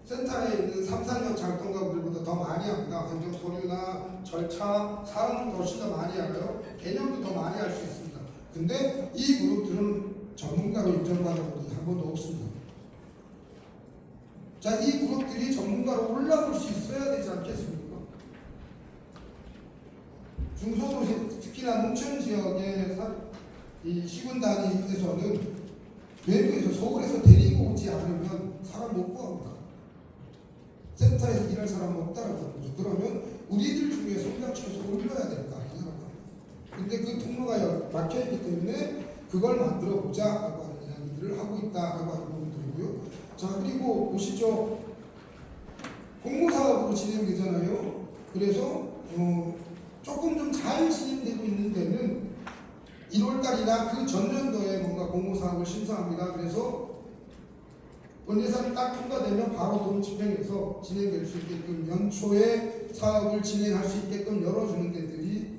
센터에 있는 3, 4년 차 활동가분들보다 더 많이 합니다. 행정 서류나 절차, 사람도 훨씬 더 많이 알아요. 개념도 더 많이 알 수 있습니다. 근데 이 그룹들은 전문가로 인정받은 분이 한 번도 없습니다. 자, 이 그룹들이 전문가로 올라올 수 있어야 되지 않겠습니까? 중소도시, 특히나 농촌 지역의 이 시군 단위에서는 외부에서 서울에서 데리고 오지 않으면 사람 못 구합니다. 센터에서 일할 사람 없다라고 하는 거죠. 그러면 우리들 중에 성장시켜서 올려야 될 거 아니냐라고 합니다. 근데 그 통로가 막혀있기 때문에 그걸 만들어 보자라고 하는 이야기들을 하고 있다라고 하는 부분들이고요. 자, 그리고 보시죠. 공모사업으로 진행되잖아요. 그래서 조금 좀 잘 진행되고 있는 데는 1월달이나 그 전년도에 뭔가 공모사업을 심사합니다. 그래서 본예산이 딱 통과되면 바로 돈 집행해서 진행될 수 있게끔 연초에 사업을 진행할 수 있게끔 열어주는 데들이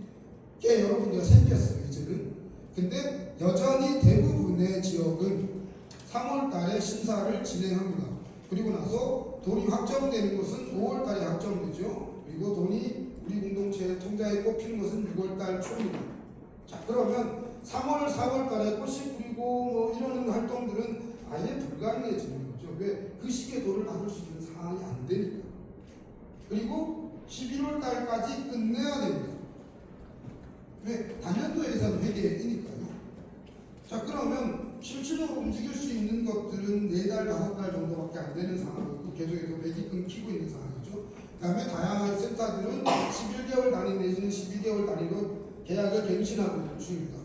꽤 여러 군데가 생겼어요. 이제는. 근데 여전히 대부분의 지역은 3월달에 심사를 진행합니다. 그리고 나서 돈이 확정되는 것은 5월달에 확정되죠. 그리고 돈이 우리 공동체 통장에 꼽히는 것은 6월달 초입니다. 자, 그러면 3월, 4월달에 꽃이 피고 뭐 이러는 활동들은 아예 불가능해지는 거죠. 왜? 그 시기에 돈을 받을 수 있는 상황이 안 되니까. 그리고 11월 달까지 끝내야 됩니다. 왜? 단년도 예산 회계이니까요. 자, 그러면 실질적으로 움직일 수 있는 것들은 4달, 5달 정도밖에 안 되는 상황이고 계속해서 맥이 끊기고 있는 상황이죠. 그 다음에 다양한 센터들은 11개월 단위 내지는 12개월 단위로 계약을 갱신하고 있는 중입니다.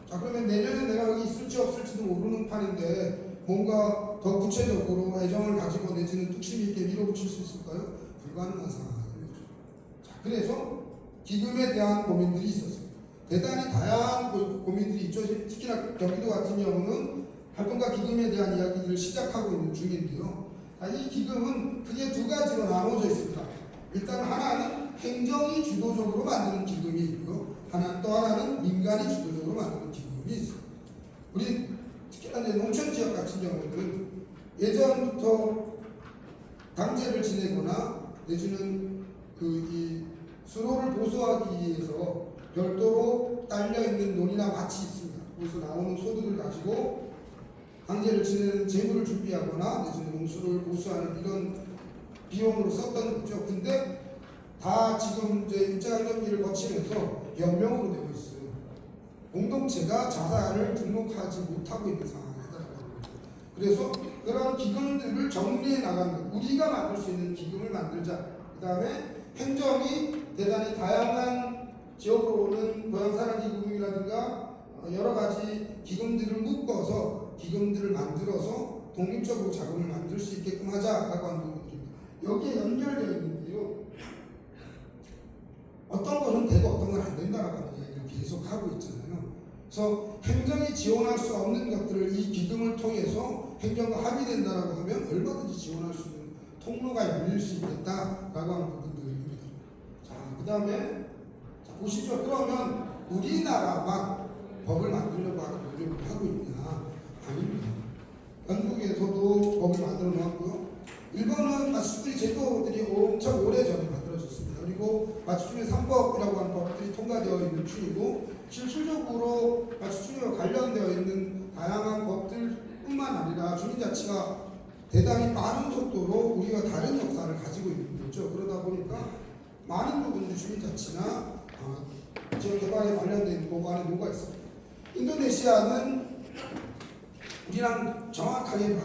자, 그러면 내년에 내가 여기 있을지 없을지도 모르는 판인데 뭔가 더 구체적으로 애정을 가지고 내지는 뚝심 있게 밀어붙일 수 있을까요? 불가능한 상황이죠. 자, 그래서 기금에 대한 고민들이 있었습니다. 대단히 다양한 고민들이 있죠. 특히나 경기도 같은 경우는 활동가 기금에 대한 이야기를 시작하고 있는 중인데요. 이 기금은 크게 두 가지로 나눠져 있습니다. 일단 하나는 행정이 주도적으로 만드는 기금이 있고요. 또 하나는 민간이 주도적으로 만드는 기금이 있습니다. 우리 특히나 이제 농촌 지역 같은 경우는 예전부터 당제를 지내거나 내지는 이 수로를 보수하기 위해서 별도로 딸려 있는 논이나 밭이 있습니다. 거기서 나오는 소득을 가지고 당제를 지내는 재물을 준비하거나 내지는 농수를 보수하는 이런 비용으로 썼던 거죠. 근데 다 지금 이제 일제강점기를 거치면서 연명으로 되어 있어요. 공동체가 자산을 등록하지 못하고 있는 상황이더라고요. 그래서 그런 기금들을 정리해 나가는 것, 우리가 만들 수 있는 기금을 만들자. 그 다음에 행정이 대단히 다양한 지역으로 오는 고향사랑 기금이라든가 여러 가지 기금들을 묶어서 기금들을 만들어서 독립적으로 자금을 만들 수 있게끔 하자라고 하는 부분들입니다. 여기에 연결되어 있는데요. 어떤 것은 되고 어떤 건 안 된다라고 하는 이야기를 계속 하고 있잖아요. 그래서 행정이 지원할 수 없는 것들을 이 기금을 통해서 행정과 합의된다라고 하면 얼마든지 지원할 수 있는 통로가 열릴 수 있겠다라고 하는 부분들입니다. 자, 그 다음에 보시죠. 그러면 우리나라만 법을 만들려고 하는 노력을 하고 있냐? 아닙니다. 영국에서도 법을 만들어 놓았고요. 일본은 맞춤주의 제도들이 엄청 오래전에 만들어졌습니다. 그리고 맞춤주의 3법이라고 하는 법들이 통과되어 있는 중이고 실질적으로 맞춤주의와 관련되어 있는 다양한 법들뿐만 아니라 주민자치가 대단히 빠른 속도로 우리가 다른 역사를 가지고 있는 거죠. 그러다 보니까 많은 부분들이 주민자치나 지역개발에 관련된 법안에 녹아 있습니다. 인도네시아는 우리랑 정확하게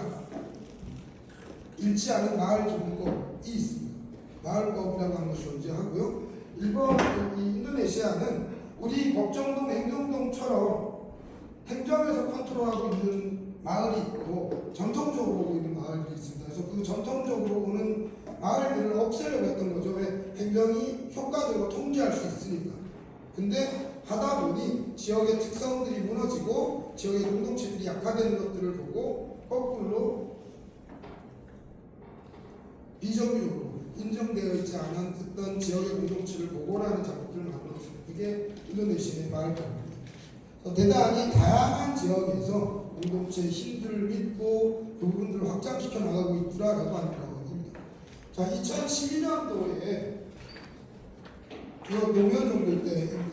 일치하는 마을기본법이 있습니다. 마을법이라고 하는 것이 존재하고요. 인도네시아는 우리 법정동, 행정동처럼 행정에서 컨트롤하고 있는 마을이 있고 전통적으로 오고 있는 마을들이 있습니다. 그래서 그 전통적으로 오는 마을들을 없애려고 했던 거죠. 왜? 행정이 효과적으로 통제할 수 있으니까. 근데 하다 보니 지역의 특성들이 무너지고 지역의 공동체들이 약화되는 것들을 보고 거꾸로 비정규적으로 인정되어 있지 않았던 지역의 공동체를 복원하는 작업들을 만들었습니다. 그게 인도네시아의 마을법입니다. 대단히 다양한 지역에서 공동체의 힘들을 믿고 그 부분들을 확장시켜 나가고 있구나라고 하는 겁니다. 자, 2012년도에 노무현 정부 때입니다.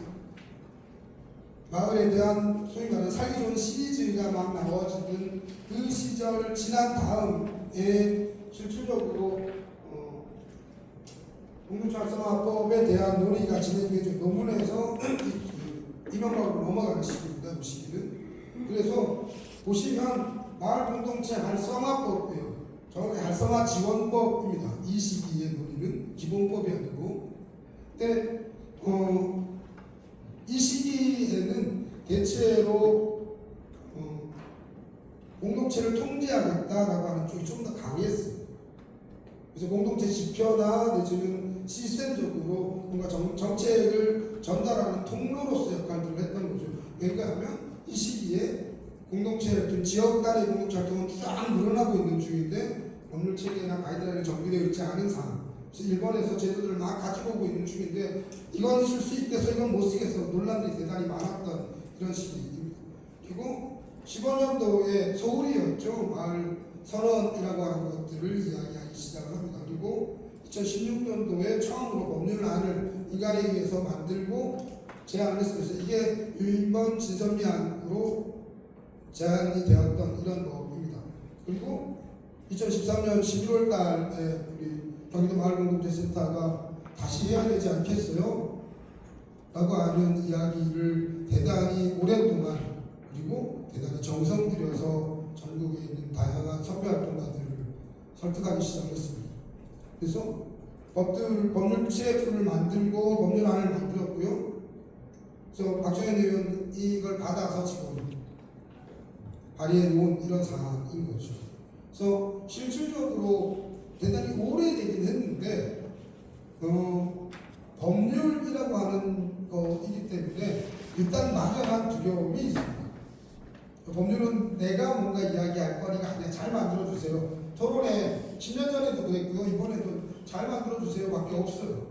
마을에 대한 소위 말하는 살기 좋은 시리즈가 막 나와지는 그 시절을 지난 다음에 실질적으로 공동체활성화법에 대한 논의가 진행되죠. 논문에서 이명박으로 넘어가는 시기입니다. 그 시기는. 그래서 보시면 마을공동체 활성화법이에요. 정확히 활성화 지원법입니다. 이 시기의 논의는 기본법이 아니고. 근데 이 시기에는 대체로 공동체를 통제하겠다라고 하는 쪽이 좀 더 강했어요. 그래서 공동체 지표나 내지는 시스템적으로 뭔가 정책을 전달하는 통로로서 역할들을 했던 거죠. 왜냐하면 이 시기에 공동체 활동, 지역 단위 공동체 활동은 쫙 늘어나고 있는 중인데 법률 체계나 가이드라인이 정비되어 있지 않은 상황. 그래서 일본에서 제도들을 막 가지고 오고 있는 중인데 이건 쓸 수 있겠어, 이건 못 쓰겠어 논란들이 대단히 많았던 이런 시기입니다. 그리고 15년도에 서울이었죠. 마을 선언이라고 하는 것들을 이야기하기 시작을 합니다. 그리고 2016년도에 처음으로 법률안을 인간에 의해서 만들고 제안을 했습니다. 이게 유인번 진선미안으로 제안이 되었던 이런 법입니다. 그리고 2013년 11월 달에 우리 경기도 마을공동체센터가 다시 해야 되지 않겠어요? 라고 하는 이야기를 대단히 오랫동안 그리고 대단히 정성 들여서 전국에 있는 다양한 선배활동가들을 설득하기 시작했습니다. 그래서 법률 CF를 만들고 법률안을 만들었고요. 그래서 박정현 의원 이걸 받아서 지금 발의해 놓은 이런 상황인 거죠. 그래서 실질적으로 대단히 오래되긴 했는데 법률이라고 하는 거이기 때문에 일단 막연한 두려움이 있습니다. 법률은 내가 뭔가 이야기할 거니까 그냥 잘 만들어주세요. 토론에 10년 전에도 그랬고요. 이번에도 잘 만들어주세요 밖에 없어요.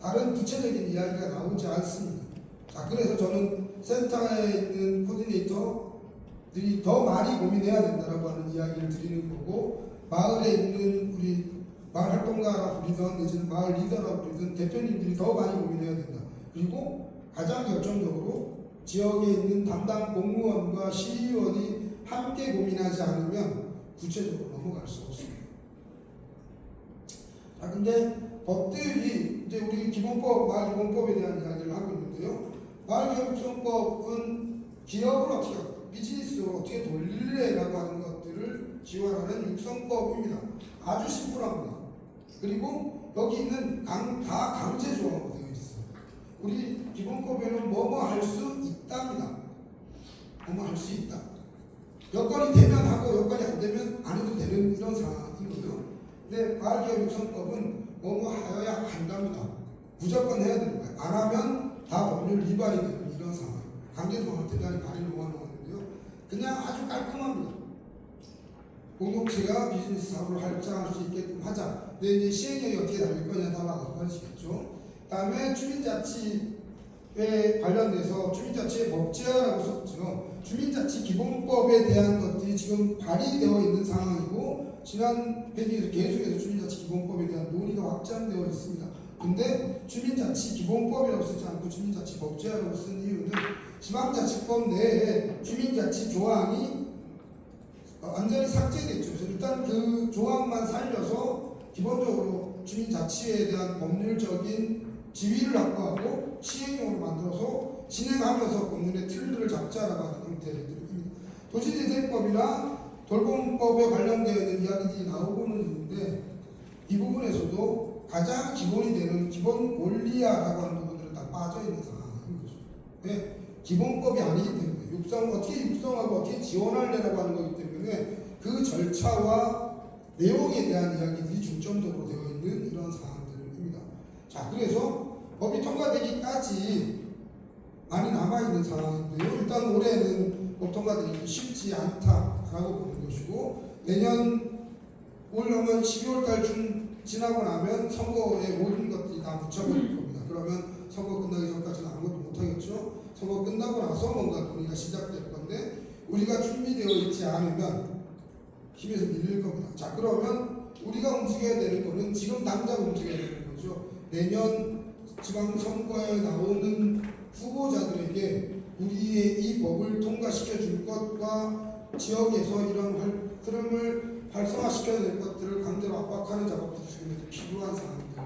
다른 구체적인 이야기가 나오지 않습니다. 자, 그래서 저는 센터에 있는 코디네이터들이 더 많이 고민해야 된다라고 하는 이야기를 드리는 거고, 마을에 있는 우리 마을 활동가라 부리던 내지는 마을 리더라 부리던 대표님들이 더 많이 고민해야 된다. 그리고 가장 결정적으로 지역에 있는 담당 공무원과 시의원이 함께 고민하지 않으면 구체적으로 넘어갈 수 없습니다. 자, 근데 법들이 이제 우리 기본법, 마을 기본법에 대한 이야기를 하고 있는데요. 마을 기업 육성법은 기업을 어떻게, 비즈니스로 어떻게 돌릴래라고 하는 것들을 지원하는 육성법입니다. 아주 심플합니다. 그리고 여기 있는 다 강제 조항으로 되어 있어요. 우리 기본법에는 뭐뭐 할 수 있답니다. 뭐뭐 할 수 있다. 여건이 되면 하고 여건이 안 되면 안 해도 되는 이런 상황인 거죠. 근데 마을기업 육성법은 뭐뭐 하여야 한답니다. 무조건 해야 되는 거예요. 안 하면 다 법률 위반이 되는 이런 상황. 강제 조항을 대단히 많이 놓아놓았는데요. 그냥 아주 깔끔합니다. 공동체가 비즈니스 사업을 활성화할 수 있게끔 하자. 근데 이제 시행령이 어떻게 달릴 거냐 따라서 하시겠죠. 다음에 주민자치에 관련돼서 주민자치의 법제화라고 썼죠. 주민자치 기본법에 대한 것들이 지금 발의되어 있는 상황이고, 지난 회기에서 계속해서 주민자치 기본법에 대한 논의가 확장되어 있습니다. 근데 주민자치 기본법이라고 쓰지 않고 주민자치 법제화라고 쓴 이유는 지방자치법 내에 주민자치 조항이 완전히 삭제됐죠. 그래서 일단 그 조항만 살려서 기본적으로 주민자치에 대한 법률적인 지위를 확보하고 시행령으로 만들어서 진행하면서 법률의 틀들을 잡자라고 하는 형태입니다. 도시재생법이나 돌봄법에 관련되어 있는 이야기들이 나오고는 있는데, 이 부분에서도 가장 기본이 되는 기본 권리야라고 하는 부분들은 다 빠져있는 상황인 거죠. 왜? 기본법이 아니기 때문에 어떻게 육성하고 어떻게 지원할래라고 하는 거기 때문에 그 절차와 내용에 대한 이야기들이 중점적으로 되어 있는 이런 사항들입니다. 자, 그래서 법이 통과되기까지 많이 남아있는 상황인데요. 일단 올해는 법 통과되기 쉽지 않다라고 보는 것이고, 내년 올해면 12월달 지나고 나면 선거에 모든 것들이 다 묻혀버릴 겁니다. 그러면 선거 끝나기 전까지는 아무것도 못하겠죠. 선거 끝나고 나서 뭔가 논의가 시작될 건데, 우리가 준비되어 있지 않으면 힘에서 밀릴 겁니다. 자, 그러면 우리가 움직여야 되는 거는 지금 당장 움직여야 되는 거죠. 내년 지방선거에 나오는 후보자들에게 우리의 이 법을 통과시켜 줄 것과 지역에서 이런 흐름을 활성화시켜야 될 것들을 강제로 압박하는 작업들이 지금 필요한 상황입니다.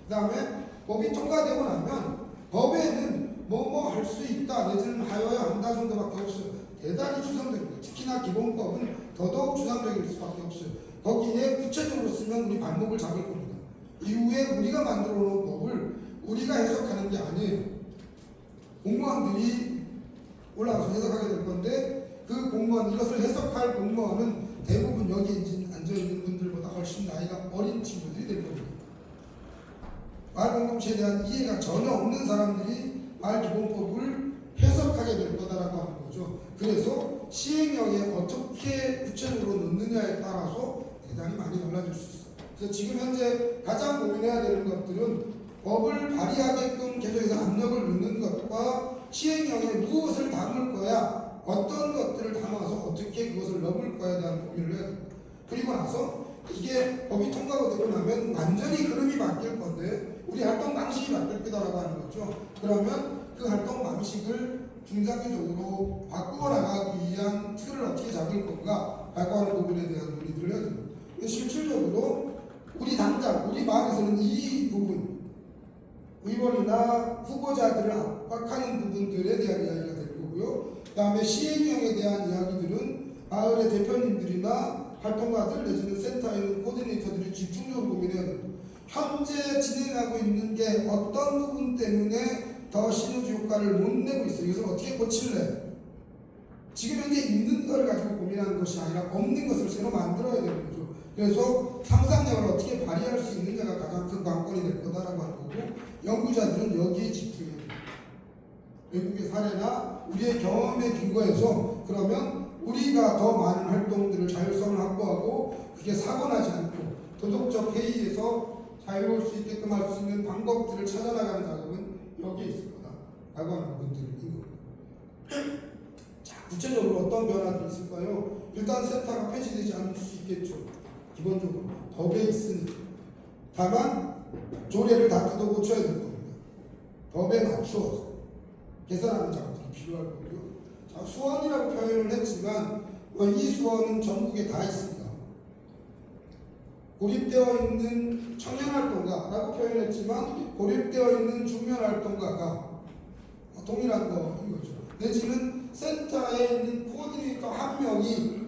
그 다음에 법이 통과되고 나면 법에는 뭐뭐 할 수 있다 내지는 하여야 한다 정도밖에 없어요. 대단히 추상적입니다. 특히나 기본법은 더더욱 추상적일 수밖에 없어요. 거기에 구체적으로 쓰면 우리 발목을 잡을 겁니다. 이후에 우리가 만들어 놓은 법을 우리가 해석하는 게 아니에요. 공무원들이 올라가서 해석하게 될 건데, 그 공무원, 이것을 해석할 공무원은 대부분 여기 앉아있는 분들보다 훨씬 나이가 어린 친구들이 될 겁니다. 마을 공동체에 대한 이해가 전혀 없는 사람들이 마을 기본법을 해석하게 될 거다라고 하는 거죠. 그래서 시행령에 어떻게 구체적으로 넣느냐에 따라서 대단히 많이 달라질 수 있어요. 그래서 지금 현재 가장 고민해야 되는 것들은 법을 발의하게끔 계속해서 압력을 넣는 것과 시행령에 무엇을 담을 거야, 어떤 것들을 담아서 어떻게 그것을 넣을 거야에 대한 고민을 해야 됩니다. 그리고 나서 이게 법이 통과가 되고 나면 완전히 흐름이 바뀔 건데 우리 활동 방식이 바뀔 거다라고 하는 거죠. 그러면 그 활동 방식을 중장기적으로 바꾸어 나가기 위한 틀을 어떻게 잡을 건가 하는 부분에 대한 논의들을 해야 됩니다. 실질적으로 우리 당장 우리 마을에서는 이 부분 의원이나 후보자들을 압박하는 부분들에 대한 이야기가 될 거고요. 그 다음에 시행령에 대한 이야기들은 마을의 대표님들이나 활동가들 내지는 센터에 있는 코디네이터들이 집중적으로 고민해야 됩니다. 현재 진행하고 있는 게 어떤 부분 때문에 더 시너지 효과를 못 내고 있어요. 이것을 어떻게 고칠래? 지금 현재 있는 걸 가지고 고민하는 것이 아니라 없는 것을 새로 만들어야 되는 거죠. 그래서 상상력을 어떻게 발휘할 수 있느냐가 가장 큰 관건이 될 거다라고 하는 거고, 연구자들은 여기에 집중해야 돼요. 외국의 사례나 우리의 경험에 근거해서 그러면 우리가 더 많은 활동들을 자율성을 확보하고 그게 사고 나지 않고 도덕적 해이에서 자유로울 수 있게끔 할 수 있는 방법들을 찾아나가는 작업은 여기에 있을 거다라고 하는 부분들인 겁니다. 자, 구체적으로 어떤 변화들이 있을까요? 일단 센터가 폐지되지 않을 수 있겠죠. 기본적으로 법에 있으니. 다만 조례를 다 뜯어 고쳐야 될 겁니다. 법에 맞추어서 개선하는 작업들이 필요할 거고요. 자, 수원이라고 표현을 했지만 이 수원은 전국에 다 있습니다. 고립되어 있는 청년활동가라고 표현했지만 고립되어 있는 중년활동가가 동일한 거인 거죠. 내지는 센터에 있는 코디네이터 한 명이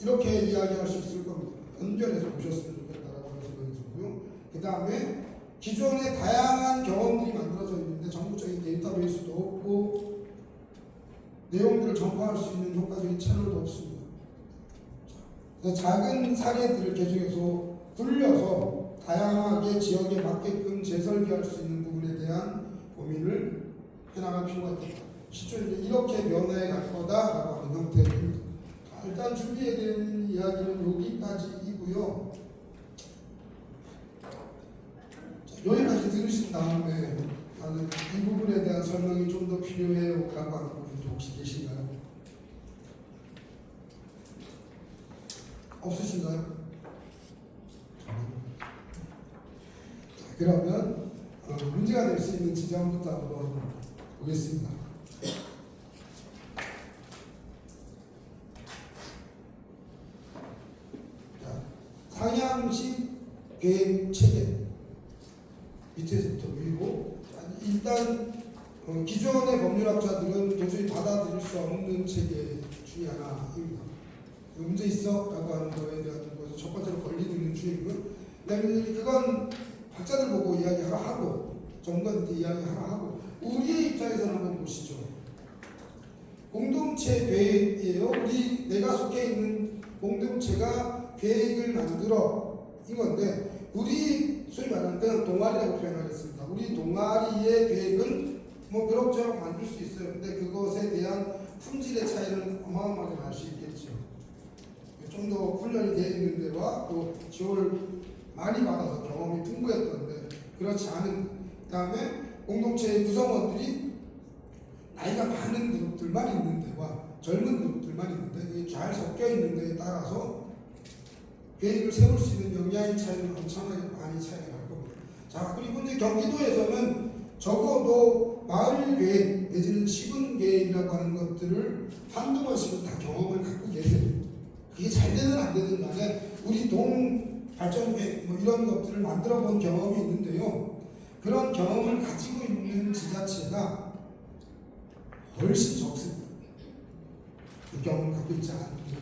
이렇게 이야기할 수 있을 겁니다. 연결해서 보셨으면 좋겠다라고 하는 생각이 들고요. 그 다음에 기존에 다양한 경험들이 만들어져 있는데 전국적인 데이터베이스도 없고 내용들을 전파할 수 있는 효과적인 채널도 없습니다. 그래서 작은 사례들을 계속해서 굴려서 다양하게 지역에 맞게끔 재설계할 수 있는 부분에 대한 고민을 해나갈 필요가 있다. 실제로 이렇게 변화해 갈 거다라고 하는 형태입니다. 일단 준비해야 이야기는 여기까지이고요. 여기까지 들으신 다음에 나는 이 부분에 대한 설명이 좀 더 필요해요 라고 하는 분도 혹시 계신가요? 없으신가요? 자, 그러면 문제가 될 수 있는 지점부터 한번 보겠습니다. 자, 상향식 계획 체계 밑에서부터 위로. 일단 기존의 법률학자들은 도저히 받아들일 수 없는 체계 중에 하나입니다. 문제 있어? 라고 하는 거에 대한 것에서 첫 번째로 걸리는 주의고요. 그건 학자들 보고 이야기하라 하고 전문가들한테 이야기하라 하고 우리의 입장에서 한번 보시죠. 공동체 계획이에요. 내가 속해 있는 공동체가 계획을 만들어 이건데 우리 소위 말하는 그냥 동아리라고 표현하겠습니다. 우리 동아리의 계획은 뭐 그럭저럭 만들 수 있어요. 근데 그것에 대한 품질의 차이는 어마어마하게 날 수 있겠죠. 좀 더 훈련이 되어 있는 데와 또 지원을 많이 받아서 경험이 풍부했던데 그렇지 않은. 그 다음에 공동체의 구성원들이 나이가 많은 그룹들만 있는 데와 젊은 그룹들만 있는데 그게 잘 섞여 있는 데에 따라서 계획을 세울 수 있는 역량의 차이는 엄청나게 많이 차이가 날 겁니다. 자, 그리고 이제 경기도에서는 적어도 마을 계획 내지는 시군 계획이라고 하는 것들을 한두 번씩은 다 경험을 갖고 계세요. 그게 잘 되든 안 되든 간에 우리 동 발전 계획 뭐 이런 것들을 만들어 본 경험이 있는데요. 그런 경험을 가지고 있는 지자체가 훨씬 적습니다. 그 경험을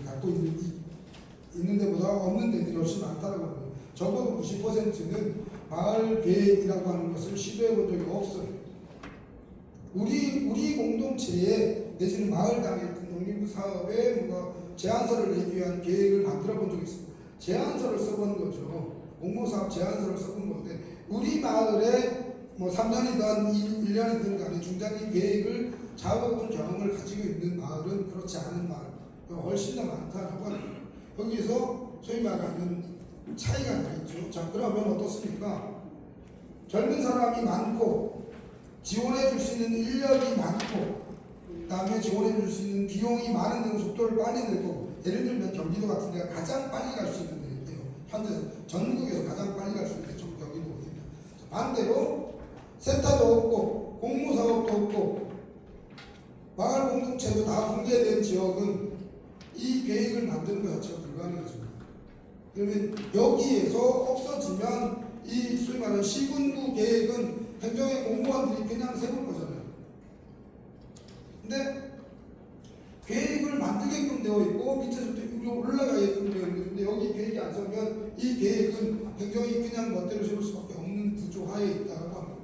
갖고 있는 데보다 없는 데들이 훨씬 많다고 합니다. 적어도 90%는 마을 계획이라고 하는 것을 시도해 본 적이 없어요. 우리 공동체에 내지는 마을당의 농림부 사업에 뭔가 제안서를 내기 위한 계획을 만들어 본 적이 있습니다. 제안서를 써본 거죠. 공모사업 제안서를 써본 건데 우리 마을에 뭐 3년이든 1년이든 간에 중장기 계획을 잡아본 경험을 가지고 있는 마을은 그렇지 않은 마을 훨씬 더 많다라고 합니다. 여기서 소위 말하는 차이가 나겠죠. 자, 그러면 어떻습니까? 젊은 사람이 많고 지원해 줄 수 있는 인력이 많고 그 다음에 지원해 줄 수 있는 비용이 많은 데는 속도를 빨리 내고 예를 들면 경기도 같은 데가 가장 빨리 갈 수 있는 데예요. 현재 전국에서 가장 빨리 갈 수 있는 데 경기도입니다. 반대로 센터도 없고 공모사업도 없고 마을 공동체도 다 붕괴된 지역은 이 계획을 만드는 것 자체가 불가능해집니다. 그러면 여기에서 없어지면 이 소위 말하는 시군구 계획은 행정의 공무원들이 그냥 세울 거잖아요. 근데 계획을 만들게끔 되어 있고 밑에서부터 위로 올라가게끔 되어 있는데 여기 계획이 안 서면 이 계획은 행정이 그냥 멋대로 세울 수밖에 없는 구조 하에 있다고 합니다.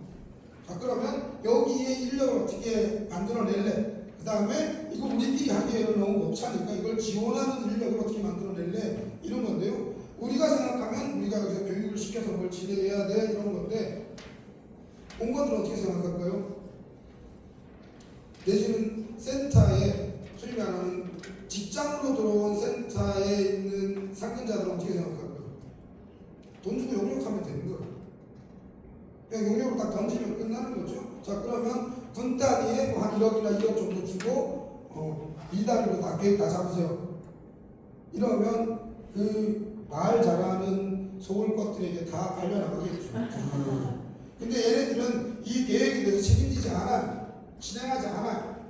자, 그러면 여기에 인력을 어떻게 만들어낼래? 그 다음에 이거 우리끼리 하기에는 너무 벅차니까 이걸 지원하는 인력을 어떻게 만들어낼래? 이런 건데요. 우리가 생각하면 우리가 여기서 교육을 시켜서 뭘 진행해야 돼 이런 건데 공무원들은 어떻게 생각할까요? 내지는 센터에 소위 소위 말하는 직장으로 들어온 센터에 있는 상근자들은 어떻게 생각할까요? 돈 주고 용역하면 되는 거예요. 그냥 용역을 딱 던지면 끝나는 거죠. 자, 그러면 분 단위에 뭐 한 1억이나 2억 정도 주고 이단위로 다 계획 다 잡으세요. 이러면 그 말 잘하는 소울 것들에게 다 발려나가겠죠. 근데 얘네들은 이 계획에 대해서 책임지지 않아요. 진행하지 않아요.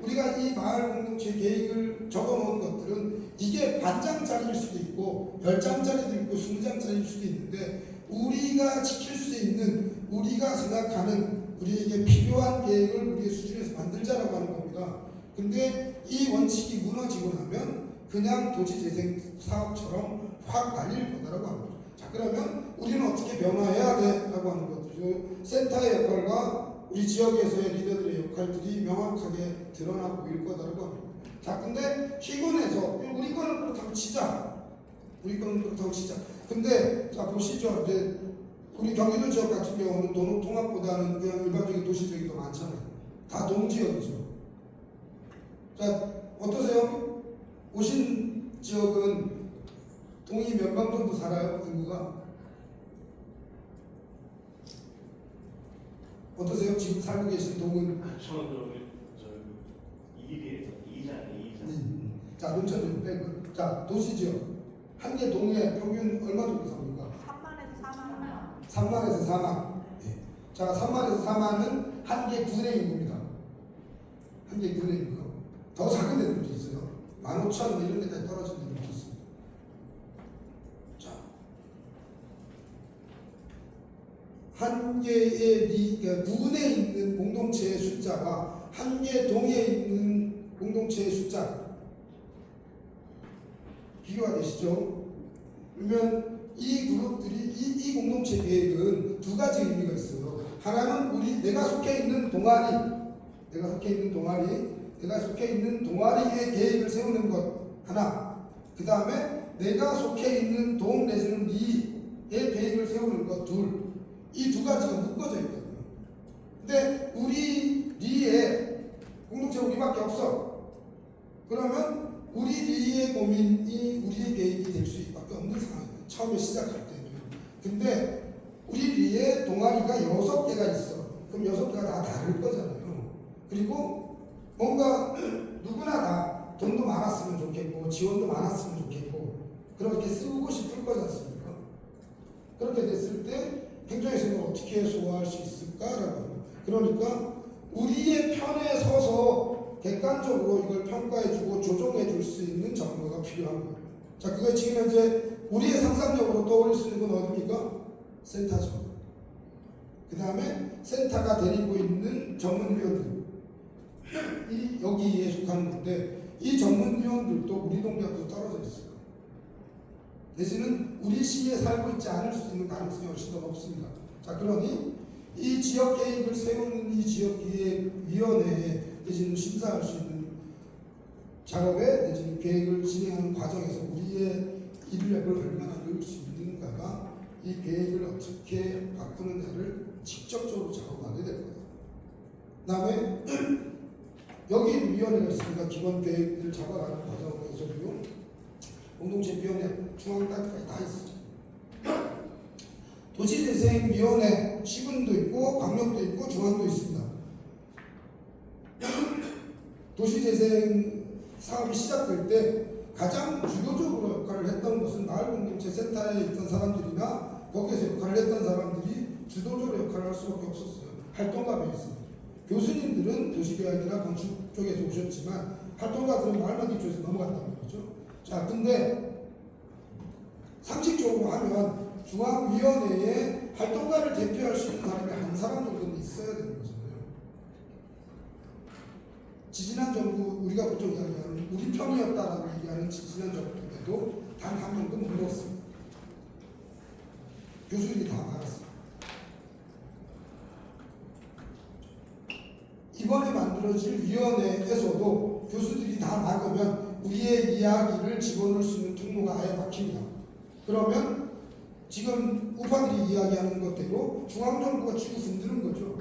우리가 이 마을 공동체 계획을 적어놓은 것들은 이게 반장짜리일 수도 있고 10장짜리도 있고 20장짜리일 수도 있는데 우리가 지킬 수 있는 우리가 생각하는 우리에게 필요한 계획을 우리의 수준에서 만들자라고 하는 겁니다. 근데 이 원칙이 무너지고 나면 그냥 도시재생 사업처럼 확 날릴 거다라고 하는 거죠. 자, 그러면 우리는 어떻게 변화해야 돼라고 하는 것이죠. 센터의 역할과 우리 지역에서의 리더들의 역할들이 명확하게 드러나 보일 거다라고 합니다. 자, 근데 희군에서 우리 거는 그렇다고 치자. 우리 거는 그렇다고 치자. 근데 자 보시죠. 이제 우리 경기도 지역 같은 경우는 통합보다는 그냥 일반적인 도시 지역이 더 많잖아요. 다 동지역이죠. 자, 어떠세요? 오신 지역은 동이 몇 명 정도 살아요? 인구가? 어떠세요? 지금 살고 계신 동은? 저는 저 이리에서 이잖아요. 자, 농촌 좀 빼고. 자, 도시 지역 한 개 동에 평균 얼마 정도 삽니까? 3만에서 4만. 3만에서 4만. 네. 자, 3만에서 4만은 한 개 군의 인구입니다. 한 개 군의 인구. 더 작은 데들도 있어요. 15,000 이런 데까지 떨어진 데들도 있습니다. 자, 한 개의 군에 있는 공동체의 숫자와 한 개 동에 있는 공동체의 숫자 비교가 되시죠? 그러면 이 그룹들이 이 공동체 계획은 두 가지 의미가 있어요. 하나는 내가 속해 있는 동아리의 계획을 세우는 것 하나. 그 다음에 내가 속해 있는 동 내지는 리의 계획을 세우는 것 둘. 이 두 가지가 묶어져 있거든요. 근데 우리 리에 공동체 우리밖에 없어. 그러면 우리 리의 고민이 우리의 계획이 될 수밖에 없는 상황이에요. 처음에 시작할 때는. 근데 우리 리에 동아리가 6개가 있어. 그럼 6개가 다 다를 거잖아요. 그리고 뭔가 누구나 다 돈도 많았으면 좋겠고 지원도 많았으면 좋겠고 그렇게 쓰고 싶을 거지 않습니까? 그렇게 됐을 때 행정에서는 어떻게 소화할 수 있을까라고. 그러니까 우리의 편에 서서 객관적으로 이걸 평가해주고 조정해줄 수 있는 전문가가 필요한 거예요. 자, 그거 지금 현재 우리의 상상력으로 떠올릴 수 있는 건 어디입니까? 센터죠. 그 다음에 센터가 데리고 있는 전문위원들 이 여기에 속하는 건데 이 전문위원들도 우리 동네하고 떨어져 있어요. 내지는 우리 시에 살고 있지 않을 수 있는 가능성이 훨씬 더 높습니다. 자, 그러니 이 지역 계획을 세우는 이 지역기획위원회에 내지는 심사할 수 있는 작업에 내지는 계획을 진행하는 과정에서 우리의 인력을 얼마나 넣을 수 있는가가 이 계획을 어떻게 바꾸느냐를 직접적으로 작업하게 될 거예요. 그 다음에 여기 위원회가 있으니까 기본 계획을 잡아가는 과정에서도 공동체위원회 중앙 단계까지 다 있어요. 도시재생위원회 시군도 있고 광역도 있고 중앙도 있습니다. 도시재생 사업이 시작될 때 가장 주도적으로 역할을 했던 것은 마을공동체 센터에 있던 사람들이나 거기에서 역할을 했던 사람들이 주도적으로 역할을 할 수밖에 없었어요. 활동가에 있습니다. 교수님들은 도시계획이나 건축 쪽에서 오셨지만 활동가들은 마을만기 쪽에서 넘어갔다는 거죠. 자, 근데 상식적으로 하면 중앙위원회에 활동가를 대표할 수 있는 사람이 한 사람 정도는 있어야 되는 거잖아요. 지지난 정부 우리가 보통 이야기하는 우리 편이었다라고 얘기하는 지지난 정부 때도 단 한 명도 못 넣었습니다. 교수들이 다 나갔어요. 이번에 만들어질 위원회에서도 교수들이 다 나가면 우리의 이야기를 집어넣을 수 있는 통로가 아예 막힙니다. 그러면 지금 우파들이 이야기하는 것대로 중앙정부가 치고 흔드는 거죠.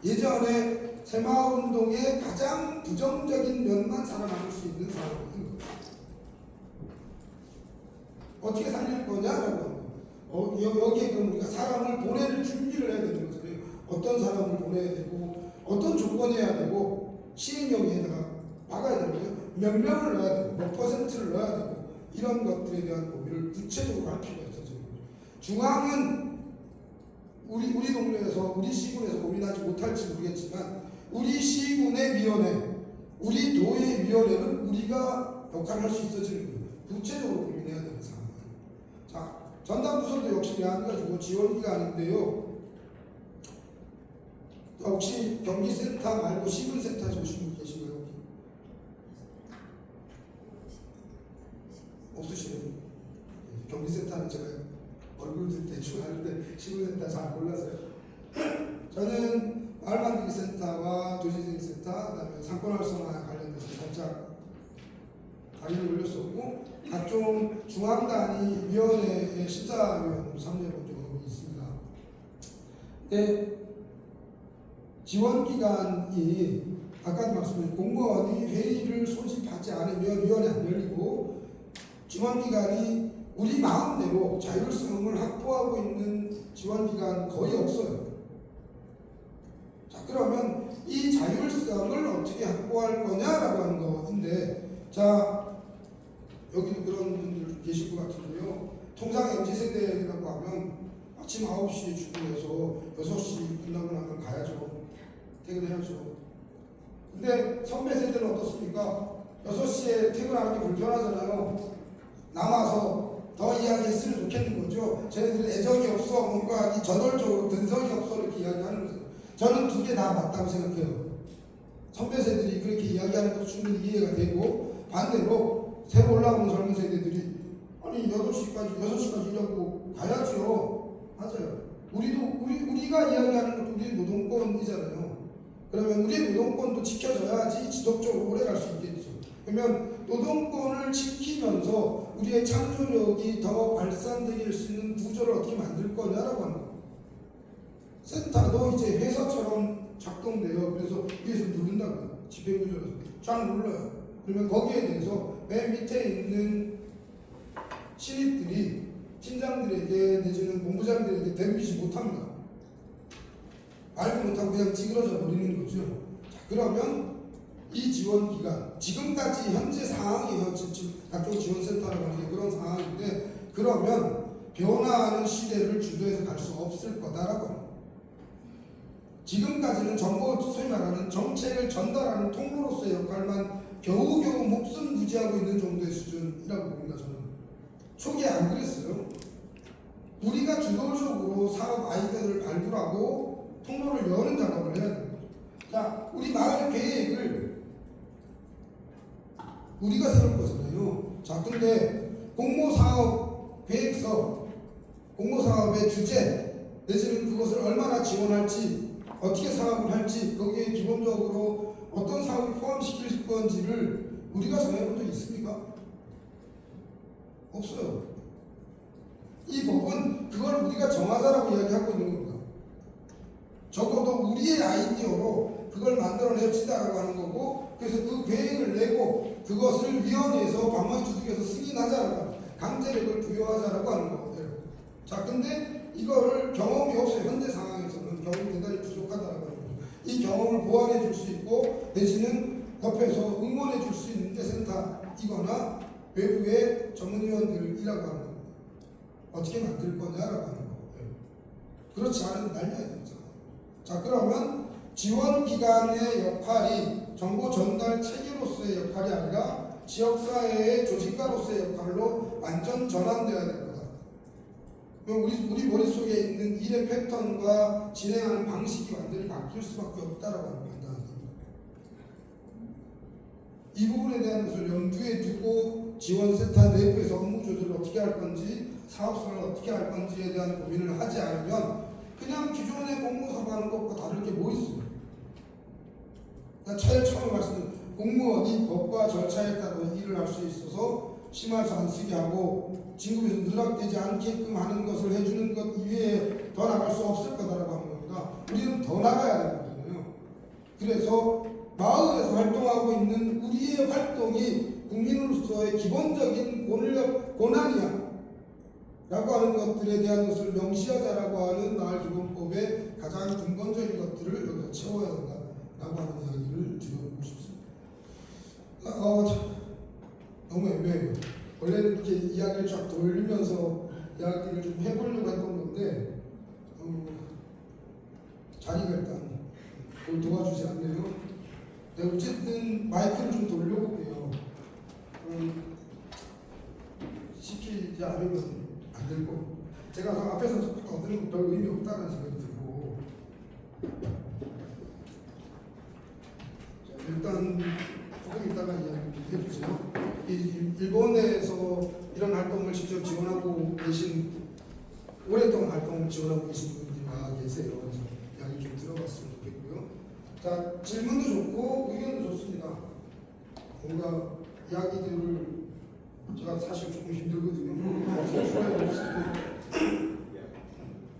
예전에 새마을운동의 가장 부정적인 면만 살아남을 수 있는 사람인 거예요. 어떻게 살릴 거냐라고 여기에 그럼 우리가 사람을 보낼 준비를 해야 되는 거잖아요. 어떤 사람을 보내야 되고 어떤 조건이어야 되고 시행령에다가 박아야 되고요. 몇 명을 넣어야 되고 몇 퍼센트를 넣어야 되고 이런 것들에 대한 고민을 구체적으로 할 필요가 있어요. 중앙은 우리 동네에서 우리 시군에서 고민하지 못할지 모르겠지만 우리 시군의 위원회, 우리 도의 위원회는 우리가 역할을 할 수 있어지는 거예요. 구체적으로 고민해야 되는 상황. 자, 전담부서도 역시 가지고 지원 기간인데요. 혹시 경기센터 말고 시군센터에서 오신 분 계신가요? 없으시네요. 경기센터는 제가 얼굴도 대충 아는데 시군센터 잘 몰라서요. 저는 마을만들기센터와 도시재생센터, 그다음에 상권활성화 관련돼서 살짝 강의를 올렸었고 각종 중앙단위 위원회의 심사위원으로 참여해본 적이 있습니다. 근데 지원기간이 아까도 말씀드린 공무원이 회의를 소집하지 않으면 위원회 안 열리고 지원기간이 우리 마음대로 자율성을 확보하고 있는 지원기간 거의 없어요. 자, 그러면 이 자율성을 어떻게 확보할 거냐라고 하는 것인데, 자, 여기도 그런 분들 계실 것 같은데요. 통상 MZ세대라고 하면 아침 9시에 출근해서 6시 끝나고 나면 가야죠. 퇴근해야죠. 근데 선배 세대는 어떻습니까? 6시에 퇴근하는 게 불편하잖아요. 남아서 더 이야기했으면 좋겠는 거죠. 쟤네들은 애정이 없어, 뭔가 저돌적으로 근성이 없어 이렇게 이야기하는 거죠. 저는 두 개 다 맞다고 생각해요. 선배 세대들이 그렇게 이야기하는 것도 충분히 이해가 되고, 반대로 새로 올라오는 젊은 세대들이 아니 8시까지 6시까지 일하고 가야죠. 맞아요. 우리가 이야기하는 것도 우리 노동권이잖아요. 그러면 우리의 노동권도 지켜져야지 지속적으로 오래 갈 수 있겠죠. 그러면 노동권을 지키면서 우리의 창조력이 더 발산되게 할 수 있는 구조를 어떻게 만들 거냐라고 하는 거예요. 센터도 이제 회사처럼 작동돼요. 그래서 위에서 누른다고요. 집행구조에서 쫙 눌러요. 그러면 거기에 대해서 맨 밑에 있는 신입들이 팀장들에게 내지는 본부장들에게 덤비지 못합니다. 말도 못하고 그냥 찌그러져 버리는 거죠. 자, 그러면 이 지원 기간, 지금까지 현재 상황이에요. 지금 각종 지원센터라고 하는 게 그런 상황인데, 그러면 변화하는 시대를 주도해서 갈 수 없을 거다라고 합니다. 지금까지는 정보, 소위 말하는 정책을 전달하는 통로로서의 역할만 겨우겨우 목숨 부지하고 있는 정도의 수준이라고 봅니다. 저는 초기에 안 그랬어요. 우리가 주도적으로 사업 아이디어를 발굴하고 통로를 여는 작업을 해야 됩니다. 자, 우리 마을 계획을 우리가 세울 거잖아요. 자, 근데 공모사업 계획서, 공모사업의 주제 내지는 그것을 얼마나 지원할지, 어떻게 사업을 할지, 거기에 기본적으로 어떤 사업을 포함시킬 건지를 우리가 정해본 적 있습니까? 없어요. 이 법은 그걸 우리가 정하자라고 이야기하고 있는 겁니다. 적어도 우리의 아이디어로 그걸 만들어냅시다라고 하는 거고, 그래서 그 계획을 내고 그것을 위원회에서 방문주택에서 승인하자라고, 강제력을 부여하자라고 하는 거거든요. 자, 근데 이거를 경험이 없어요. 현재 상황에서는 경험이 대단히 부족하다라고 하는 거죠. 이 경험을 보완해 줄 수 있고, 내지는 옆에서 응원해 줄 수 있는 센터이거나 외부의 전문위원들이라고 하는 겁니다. 어떻게 만들 거냐라고 하는 거예요. 그렇지 않으면 날려야 됩니다. 자, 그러면 지원기관의 역할이 정보 전달 체계로서의 역할이 아니라 지역사회의 조직가로서의 역할로 완전 전환되어야 될 거다. 우리 머릿속에 있는 일의 패턴과 진행하는 방식이 완전히 바뀔 수밖에 없다라고 하는 판단입니다. 이 부분에 대한 것을 염두에 두고 지원센터 내부에서 업무 조절을 어떻게 할 건지, 사업성을 어떻게 할 건지에 대한 고민을 하지 않으면 그냥 기존의 공모사업 하는 것과 다를 게 뭐 있어요? 제일 처음에 말씀드린 공무원이 법과 절차에 따라 일을 할 수 있어서 심할서 안 쓰게 하고 진급에서 누락되지 않게끔 하는 것을 해주는 것 이외에 더 나갈 수 없을 거다라고 하는 겁니다. 우리는 더 나가야 되는 거잖아요. 그래서 마을에서 활동하고 있는 우리의 활동이 국민으로서의 기본적인 권한이야 라고 하는 것들에 대한 것을 명시하자라고 하는 마을기본법의 가장 근본적인 것들을 여기서 채워야 된다라고 하는 이야기를 드려보고 싶습니다. 너무 애매해요. 원래는 이렇게 이야기를 쫙 돌리면서 이야기를 좀 해보려고 했던 건데 자리가 일단 그걸 도와주지 않네요. 네, 어쨌든 마이크를 좀 돌려볼게요. 시키지 않으면 안 될 거. 제가 앞에서 거드는 별 의미 없다는 생각이 들고 일단 조금 이따가 이야기 해주세요. 일본에서 이런 활동을 직접 지원하고 계신 오랫동안 활동 지원하고 계신 분들이 계세요. 그래서 이야기 좀 들어봤으면 좋겠고요. 자, 질문도 좋고 의견도 좋습니다. 뭔가 이야기들을 제가 사실 조금 힘들거든요.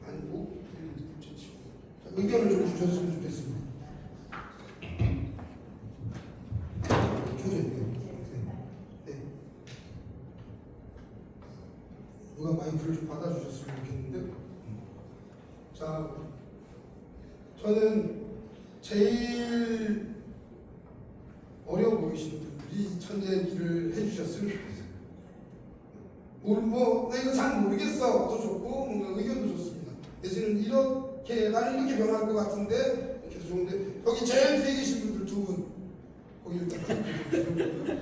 아니고 의견을 좀 주셨으면 좋겠습니다. 켜져 있네요. 네. 누가 마이크를 좀 받아주셨으면 좋겠는데. 자, 저는 제일 어려워 보이시는 분들이 천재 얘기를 해주셨으면 좋겠어요. 나 이거 잘 모르겠어. 도 좋고, 뭔가 의견도 좋습니다. 대신은 나는 이렇게 변할 것 같은데, 이렇게 도 좋은데, 여기 제일 뒤에 계신 분들 두 분, 거기 일단 좀 들어볼까요?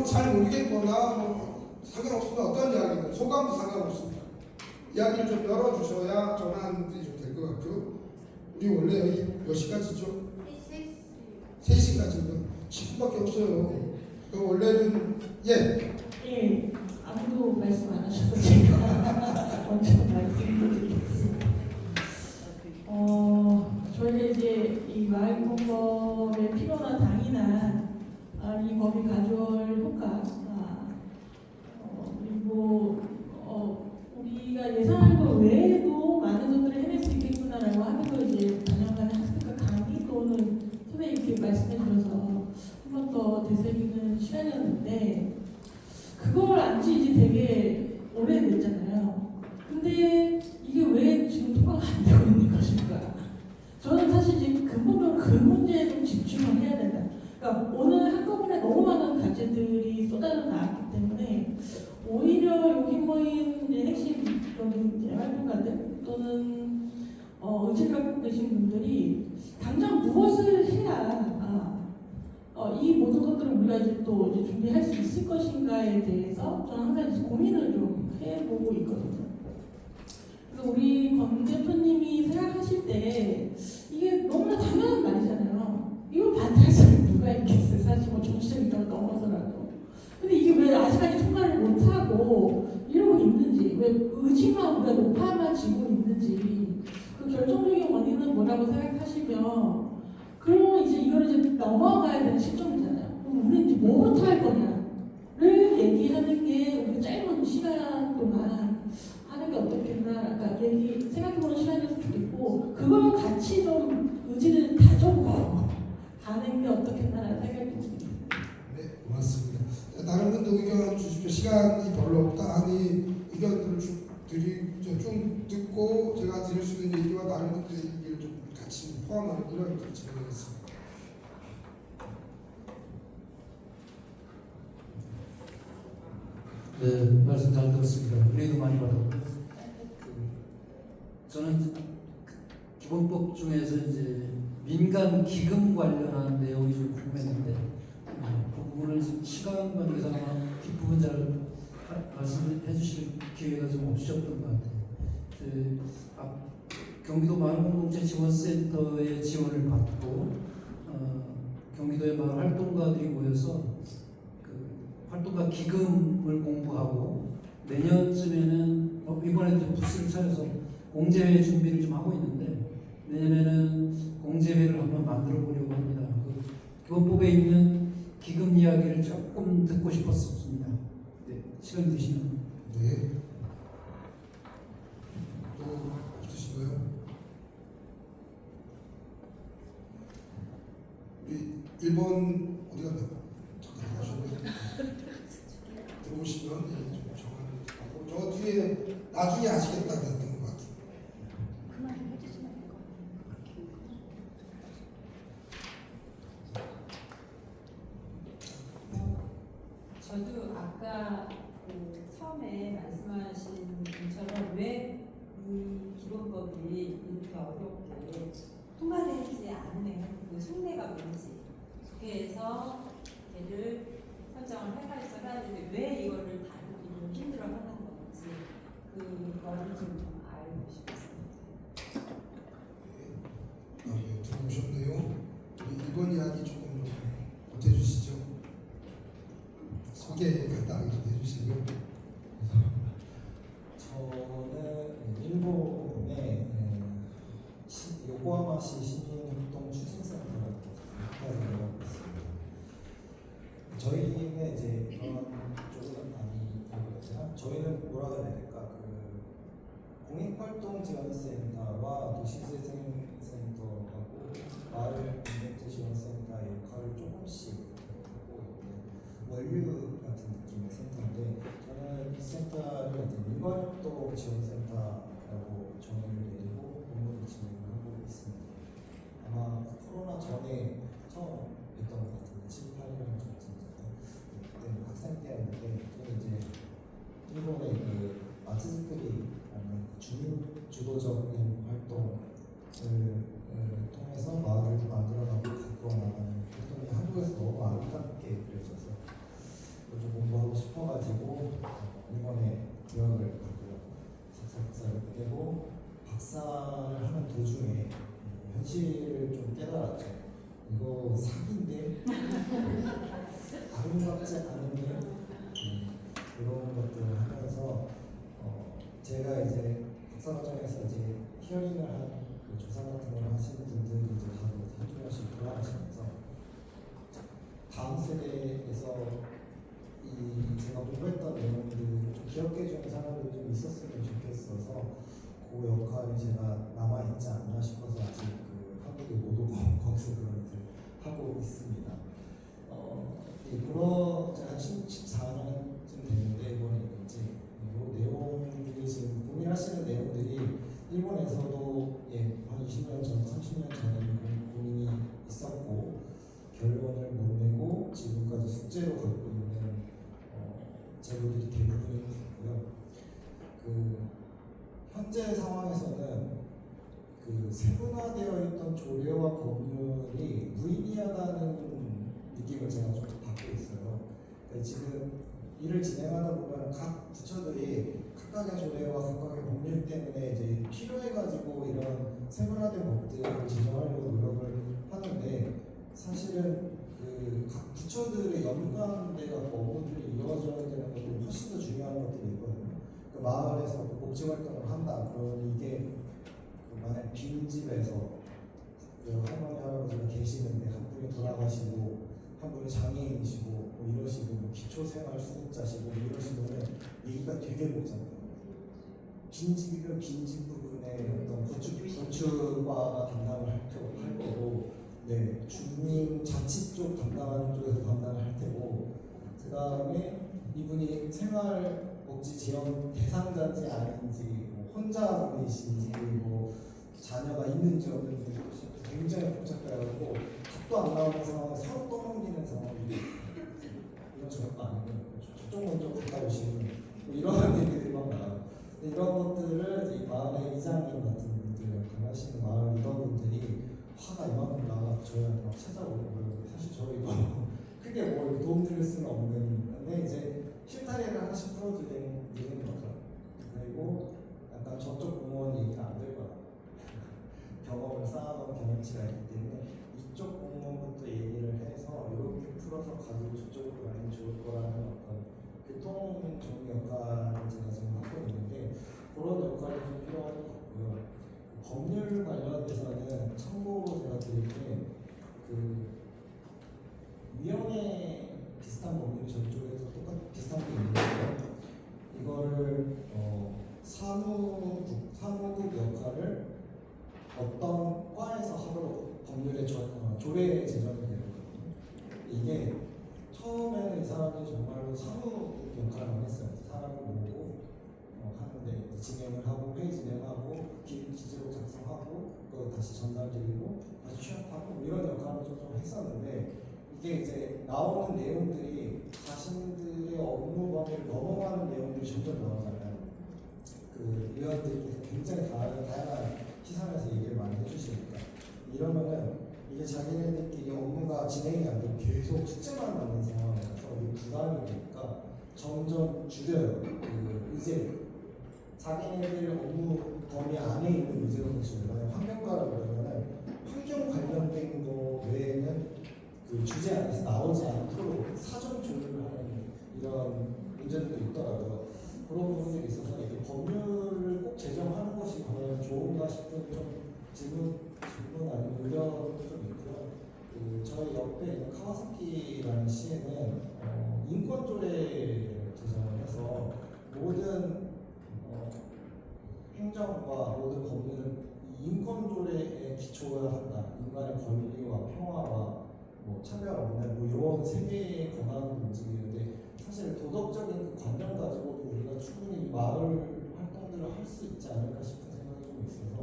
잘 모르겠거나 상관없습니다. 어떤 이야기든 소감도 상관없습니다. 이야기를 좀 열어주셔야 전환들이 좀 될 것 같고요. 우리 원래 여기 몇 시까지죠? 3시까지면 10분밖에 없어요. 원래는 예, 아무도 말씀 안 하셔서 제가 먼저 말씀드리겠습니다. 저희가 이제 이 마을기본법의 필요나 당이나 이 법이 가져올 효과 그리고 우리가 예상한 것 외에도 많은 것들을 해낼 수 있겠구나라고 하는 걸 이제 반영하는 학습과 강의 또는 선생님 이렇게 말씀해 주셔서 한 번 더 되새기는 시간이었는데 그걸 안지 이제 되게 오래됐잖아요. 근데 이게 왜 지금 통과가 안 되고 있는 것일까? 저는 사실 지금 근본적으로 그 문제에 좀 집중을 해야 된다. 그러니까 오늘 한꺼번에 너무 많은 과제들이 쏟아져 나왔기 때문에 오히려 여기 모인 핵심적인 활동가들 또는 의지를 갖고 계신 분들이 당장 무엇을 해야 이 모든 것들을 우리가 이제 또 이제 준비할 수 있을 것인가에 대해서 저는 항상 이제 고민을 좀 해보고 있거든요. 그래서 우리 권 대표님이 생각하실 때 이게 너무나 당연한 말이잖아요. 이걸 반대할 사람이 누가 있겠어요? 사실 뭐 정치적인 걸 넘어서라도. 근데 이게 왜 아직까지 통과를 못하고 이러고 있는지, 왜 의지만 우리가 높아만 지고 있는지 그 결정적인 원인은 뭐라고 생각하시면 그러면 이제 이걸 이제 넘어가야 되는 시점이잖아요. 그럼 우리는 이제 뭐부터 할 거냐를 얘기하는 게 우리 짧은 시간 동안 하는 게 어떻겠나, 그러니까 생각해보는 시간이었으면 좋겠고 그걸 같이 좀 의지를 다져보고 가는 게 어떻겠나라는 생각이 듭니다. 네, 고맙습니다. 다른 분도 의견 주십시오. 시간이 별로 없다 하니 의견들을 좀 듣고 제가 드릴 수 있는 얘기와 다른 분들의 얘기를 좀 같이 포함하는 이런 진행이었습니다. 네, 말씀 잘 들었습니다. 은혜도 많이 받았고, 저는 기본법 중에서 이제 민간 기금 관련한 내용이 좀 궁금했는데 그 부분을 시간 관계상 아마 뒷부분 잘 말씀해 주실 기회가 좀 없으셨던 것 같아요. 경기도 마을공동체지원센터의 지원을 받고 경기도의 마을 활동가들이 모여서 활동가 기금을 공부하고 내년쯤에는 이번에 좀 부스를 차려서 공제회 준비를 좀 하고 있는데 내년에는 공제회를 한번 만들어 보려고 합니다. 기본법에 있는 기금 이야기를 조금 듣고 싶었습니다. 네, 시간 되시면. 네. 또 없으신가요? 우리 1번 어디 갔나? 잠깐 나가셨네요. 들어오시면 좀 정하는 저 뒤에 나중에 아시겠다 그랬던 것 같아요. 저도 아까 그 처음에 말씀하신 분처럼 왜 이 기본법이 이렇게 어렵게 통과되지 않는 그 속내가 뭔지 국회에서 걔를 설정을 해가지고 해야 되는데 왜 이거를 다루기를 힘들어하는 건지 그거를 좀 알고 싶었습니다. 네, 들어오셨네요. 우리 1번 이야기 조금 좀 보태주시죠. 소개 간단하게 좀 해주시고요. 저는 일본의 요코하마시 시민협동 추진센터라고 하고 있습니다. 저희는 이제 그런 쪽은 아니고요. 저희는 뭐라 해야 될까? 공익활동지원센터와 도시재생센터하고 마을공동체지원센터의 역할을 조금씩 하고 있는 원류 같은 느낌의 센터인데, 저는 이 센터를 이제 민관협동 지원센터라고 정의를 내리고 업무를 진행하고 있습니다. 아마 코로나 전에 처음 뵀던 것 같은데 7, 8년 전쯤 그때는 학생 때였는데, 저는 이제 일본의 그 마츠즈크리라는 주민 주도적인 활동을 통해서 마을을 만들어가고 가꾸어 나가는 활동이 한국에서 너무 아름답게 그려져서 좀 공부하고 싶어가지고 일본에 유학을 가고요. 석사를 떼고 박사를 하는 도중에 현실을 좀 깨달았죠. 이거 사기인데 아름답지 않은데 이런 것들을 하면서 제가 이제 박사과정에서 이제 히어링을 한 그 조사 같은 걸 하시는 분들이 이제 다들 한두 명씩 돌아가시면서 다음 세대에서 이 제가 공부했던 내용들을 좀 기억해주는 사람들이 좀 있었으면 좋겠어서 그 역할이 제가 남아있지 않나 싶어서 아직 그 한국에 못 오고 거기서 그런 일을 하고 있습니다. 제가 한 14년쯤 됐는데 이번에 이제 이 내용들이 지금 고민하시는 내용들이 일본에서도 한 20년 전, 30년 전에 고민이 있었고 결론을 못 내고 지금까지 숙제로 갖고 있는 제도들이 대부분인 것 같고요. 현재 상황에서는 세분화되어 있던 조례와 법률이 무의미하다는 느낌을 제가 좀 받고 있어요. 지금 일을 진행하다 보면 각 부처들이 각각의 조례와 각각의 법률 때문에 이제 필요해가지고 이런 세분화된 법들을 제정하려고 노력을 하는데, 사실은 각 부처들의 연관돼가 업무들이 이루어져야 되는 것들이 훨씬 더 중요한 것들이 있거든요. 마을에서 복지 활동을 한다. 그러면 이게 만약 빈집에서 할머니 할아버지가 계시는데 한 분이 돌아가시고 한 분이 장애인이시고 뭐 이러시고 뭐 기초생활 수급자시고 이러시면은 얘기가 되게 복잡해요. 빈집이면 빈집 부분에 어떤 건축과가 담당을 할 거고, 주민 자치 쪽 담당하는 쪽에서 담당을 할 테고, 그 다음에 이분이 생활복지 지원 대상자인지 아닌지, 뭐 혼자분이신지, 뭐 자녀가 있는지 없는지 굉장히 복잡해가지고 답도 안 나오는 상황에 서로 떠넘기는 상황이 이건 저것도 아니고 저쪽 먼저 갔다 오시는 이런 얘기들이 막 나와요. 이런 것들을 이제 마을의 이장님 같은 분들 하시는 마을 리더분들이 화가 이만큼 나와서 저희한테 막 찾아오고, 사실 저희도 크게 뭘 도움드릴 수는 없는 건데 이제 실타래를 하나씩 풀어주는 거죠. 그리고 약간 저쪽 공무원 얘기가 안 될 거야. 경험을 쌓아놓은 경험치가 있기 때문에 이쪽 공무원부터 얘기를 해서 이렇게 풀어서 가지고 저쪽으로 가면 좋을 거라는 어떤 교통 정리 역할을 제가 지금 하고 있는데, 그런 역할이 좀 필요할 것 같고요. 법률 관련돼서는 참고로 제가 드릴 게 우리 저쪽에서 비슷한 게 있는데요. 이거를 사무국 역할을 어떤 과에서 하도록 법률에 조례 제정이 되었거든요. 이게 처음에는 이 사람이 정말로 사무국 역할만 했어요. 사람을 모으고 하는데 진행을 하고 회의 진행하고 기재록 작성하고 또 다시 전달드리고 다시 취합하고 이런 역할을 좀 했었는데 이게 이제 나오는 내용들이 자신들의 업무 범위를 넘어가는 내용들이 점점 나오잖아요. 그 의원들께서 굉장히 다양한 시선에서 얘기를 많이 해주시니까 이러면은 이게 자기네들끼리 업무가 진행이 안 되고 계속 숙제만 남는 상황이라서 이게 부담이 되니까 점점 줄여요. 그 의제를. 자기네들 업무 범위 안에 있는 의제로 줄여요. 환경과라고 그러면은 환경 관련된 거 외에는 그 주제 안에서 나오지 않도록 사전 조율을 하는 이런 문제들도 있더라고요. 그런 부분들이 있어서 이게 법률을 꼭 제정하는 것이 과연 좋은가 싶은 좀 질문 아니면 우려도 좀 있고요. 그 저희 옆에 있는 카와사키라는 시에는 인권조례를 제정을 해서 모든 행정과 모든 법률은 인권조례에 기초해야 한다. 인간의 권리와 평화와 차별 없는 이런 세 개의 권한을 움직이는데 사실 도덕적인 그 관념 가지고도 우리가 충분히 마을 활동들을 할 수 있지 않을까 싶은 생각이 좀 있어서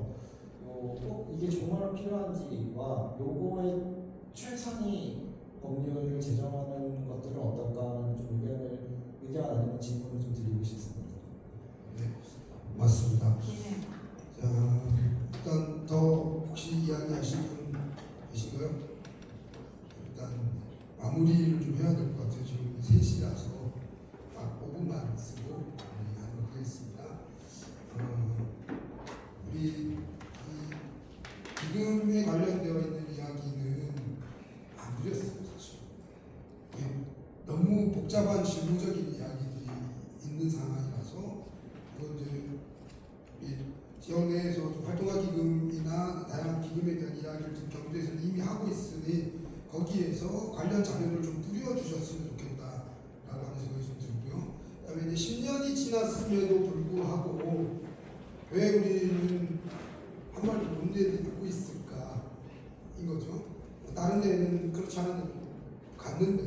꼭 이게 정말 필요한지와 요거의 최상위 법률을 제정하는 것들은 어떨까 하는 좀 의견 아니면 질문을 좀 드리고 싶습니다. 네, 맞습니다. 자, 일단 더 혹시 이야기하실 분 계신가요? 일단 마무리를 좀 해야 될 것 같아요. 지금 3시라서 딱 5분만 쓰고 마무리하도록 하겠습니다. 우리 기금에 관련되어 있는 이야기는 안 드렸어요, 사실. 너무 복잡한 실무적인 이야기들이 있는 상황이라서 이건 이제 지역 내에서 활동가 기금이나 다양한 기금에 대한 이야기를 지금 경주에서는 이미 하고 있으니 거기에서 관련 자료를 좀 뿌려주셨으면 좋겠다라고 하는 생각이 좀 들고요. 그다음에 이제 10년이 지났음에도 불구하고 왜 우리는 한 마리 문제들이 듣고 있을까 인 거죠. 다른 데는 그렇지 않은 데 갔는데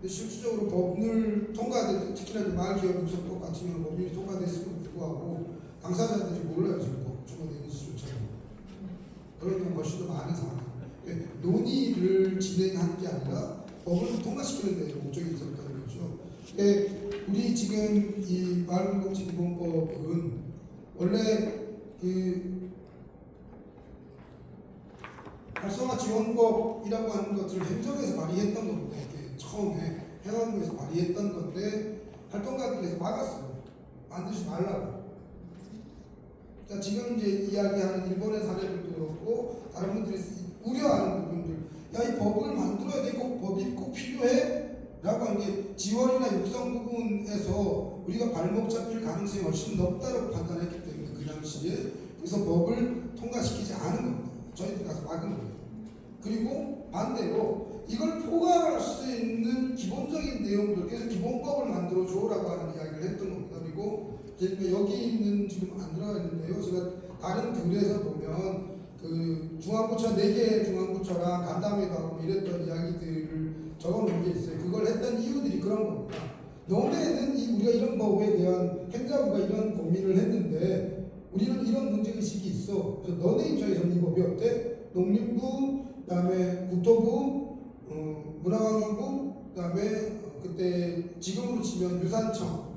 근데 실질적으로 법률 통과될 특히나 마을 기업 육성법 같은 경우는 법률이 통과됐음에도 불구하고 당사자들이 몰라요. 지금 법 통과되는지조차도. 그런 경우 훨씬 더 많은 상황. 논의를 진행한 게 아니라 법을 통과시키는 데 목적이 있었다는 거죠. 우리 지금 이 마을공동체기본법은 원래 그 활성화 지원법이라고 하는 것들을 행정에서 발의했던 겁니다. 처음에 행안부에서 발의했던 건데 활동가들에서 막았어요. 만들지 말라고. 그러니까 지금 이제 이야기하는 일본의 사례들도 그렇고 다른 분들이 우려하는 부분들, 야, 이 법을 만들어야 돼, 법이 꼭 필요해? 라고 하는 게 지원이나 육성 부분에서 우리가 발목 잡힐 가능성이 훨씬 높다고 판단했기 때문에 그 당시에 그래서 법을 통과시키지 않은 겁니다. 저희들이 가서 막은 거예요. 그리고 반대로 이걸 포괄할 수 있는 기본적인 내용들, 그래서 기본법을 만들어줘라고 하는 이야기를 했던 겁니다. 그리고 여기 있는 지금 안 들어가 있는데요. 제가 다른 글에서 보면 그 중앙부처 4개의 중앙부처랑 간담회도 하고 이랬던 이야기들을 적어놓은 게 있어요. 그걸 했던 이유들이 그런 겁니다. 너네는 우리가 이런 법에 대한 행자부가 이런 고민을 했는데 우리는 이런 문제의식이 있어. 그래서 너네 입장에서는 이 법이 어때? 농림부, 그다음에 국토부, 문화관광부, 그다음에 그때 지금으로 치면 유산청,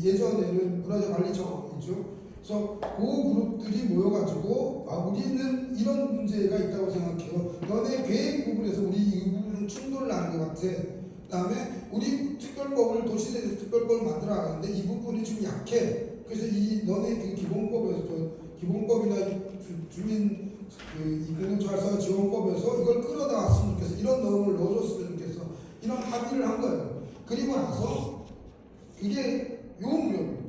예전에는 문화재관리청이죠. 그래서 그 그룹들이 모여가지고 우리는 이런 문제가 있다고 생각해요. 너네 계획 부분에서 우리 이 부분은 충돌 나는 것 같아. 그다음에 우리 특별법을 도시대에서 특별법을 만들어 가는데 이 부분이 좀 약해. 그래서 이 너네 그 기본법에서 기본법이나 주민 이 공동체활성화 지원법에서 이걸 끌어다왔으면 좋겠어. 이런 내용을 넣어줬으면 좋겠어. 이런 합의를 한 거예요. 그리고 나서 이게 요 무렵입니다.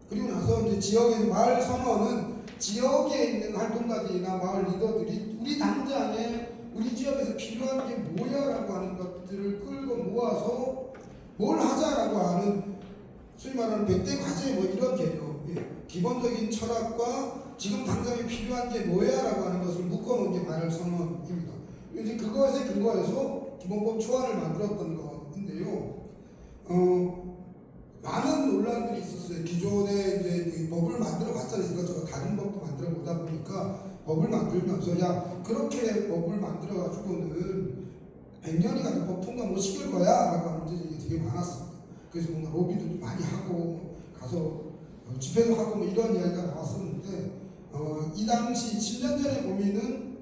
그리고 나서 이제 지역의 마을 선언은 지역에 있는 활동가들이나 마을 리더들이 우리 당장에 우리 지역에서 필요한 게 뭐야라고 하는 것들을 끌고 모아서 뭘 하자라고 하는 소위 말하는 100대 과제 뭐 이런 개념, 기본적인 철학과 지금 당장에 필요한 게 뭐야라고 하는 것을 묶어놓은 게 말할 선언입니다. 이제 그것에 근거해서 기본법 초안을 만들었던 건데요. 많은 논란들이 있었어요. 기존에 이제 이 법을 만들어 봤잖아요. 이것저것 다른 법도 만들어 보다 보니까 법을 만들면서 야 그렇게 법을 만들어 가지고는 100년이 가도 법 통과 못 시킬 거야 라고 하는 문제들이 되게 많았습니다. 그래서 뭔가 로비도 많이 하고 가서 집회도 하고 뭐 이런 이야기가 나왔었는데 이 당시 10년 전의 고민은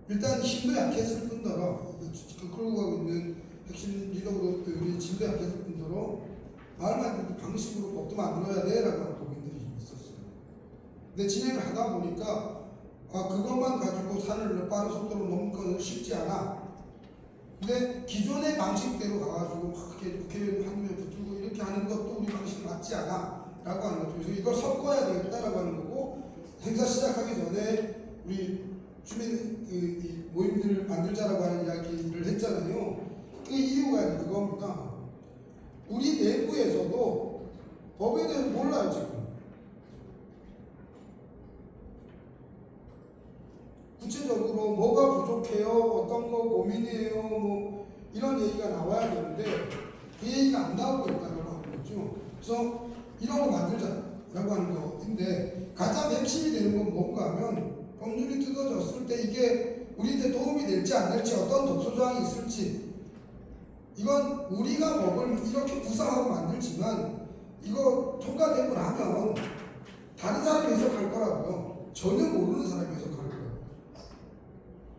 일단 힘도 약했을 뿐더러 끌고 가고 있는 핵심 리더 그룹들이 힘도 약했을 뿐더러 마을 만들기 방식으로 법도 만들어야 돼 라고 하는 고민들이 좀 있었어요. 근데 진행을 하다 보니까 그것만 가지고 산을 빠른 속도로 넘는 건 쉽지 않아. 근데 기존의 방식대로 가가지고 막 이렇게 국회의원 한두명 붙들고 이렇게 하는 것도 우리 방식이 맞지 않아 라고 하는 거죠. 그래서 이걸 섞어야 되겠다라고 하는 거고, 행사 시작하기 전에 우리 주민 이 모임들을 만들자라고 하는 이야기를 했잖아요. 그 이유가 그겁니다. 우리 내부에서도 법에 대해서 몰라요 지금. 구체적으로 뭐가 부족해요, 어떤 거 고민이에요, 뭐 이런 얘기가 나와야 되는데 그 얘기가 안 나오고 있다고 하는 거죠. 그래서 이런 거 만들자라고 하는 건데, 가장 핵심이 되는 건 뭔가 하면 법률이 뜯어졌을 때 이게 우리한테 도움이 될지 안 될지, 어떤 독소 조항이 있을지, 이건 우리가 법을 이렇게 구상하고 만들지만 이거 통과되고 나면 다른 사람이 해석할 거라고요. 전혀 모르는 사람이 해석할 거예요.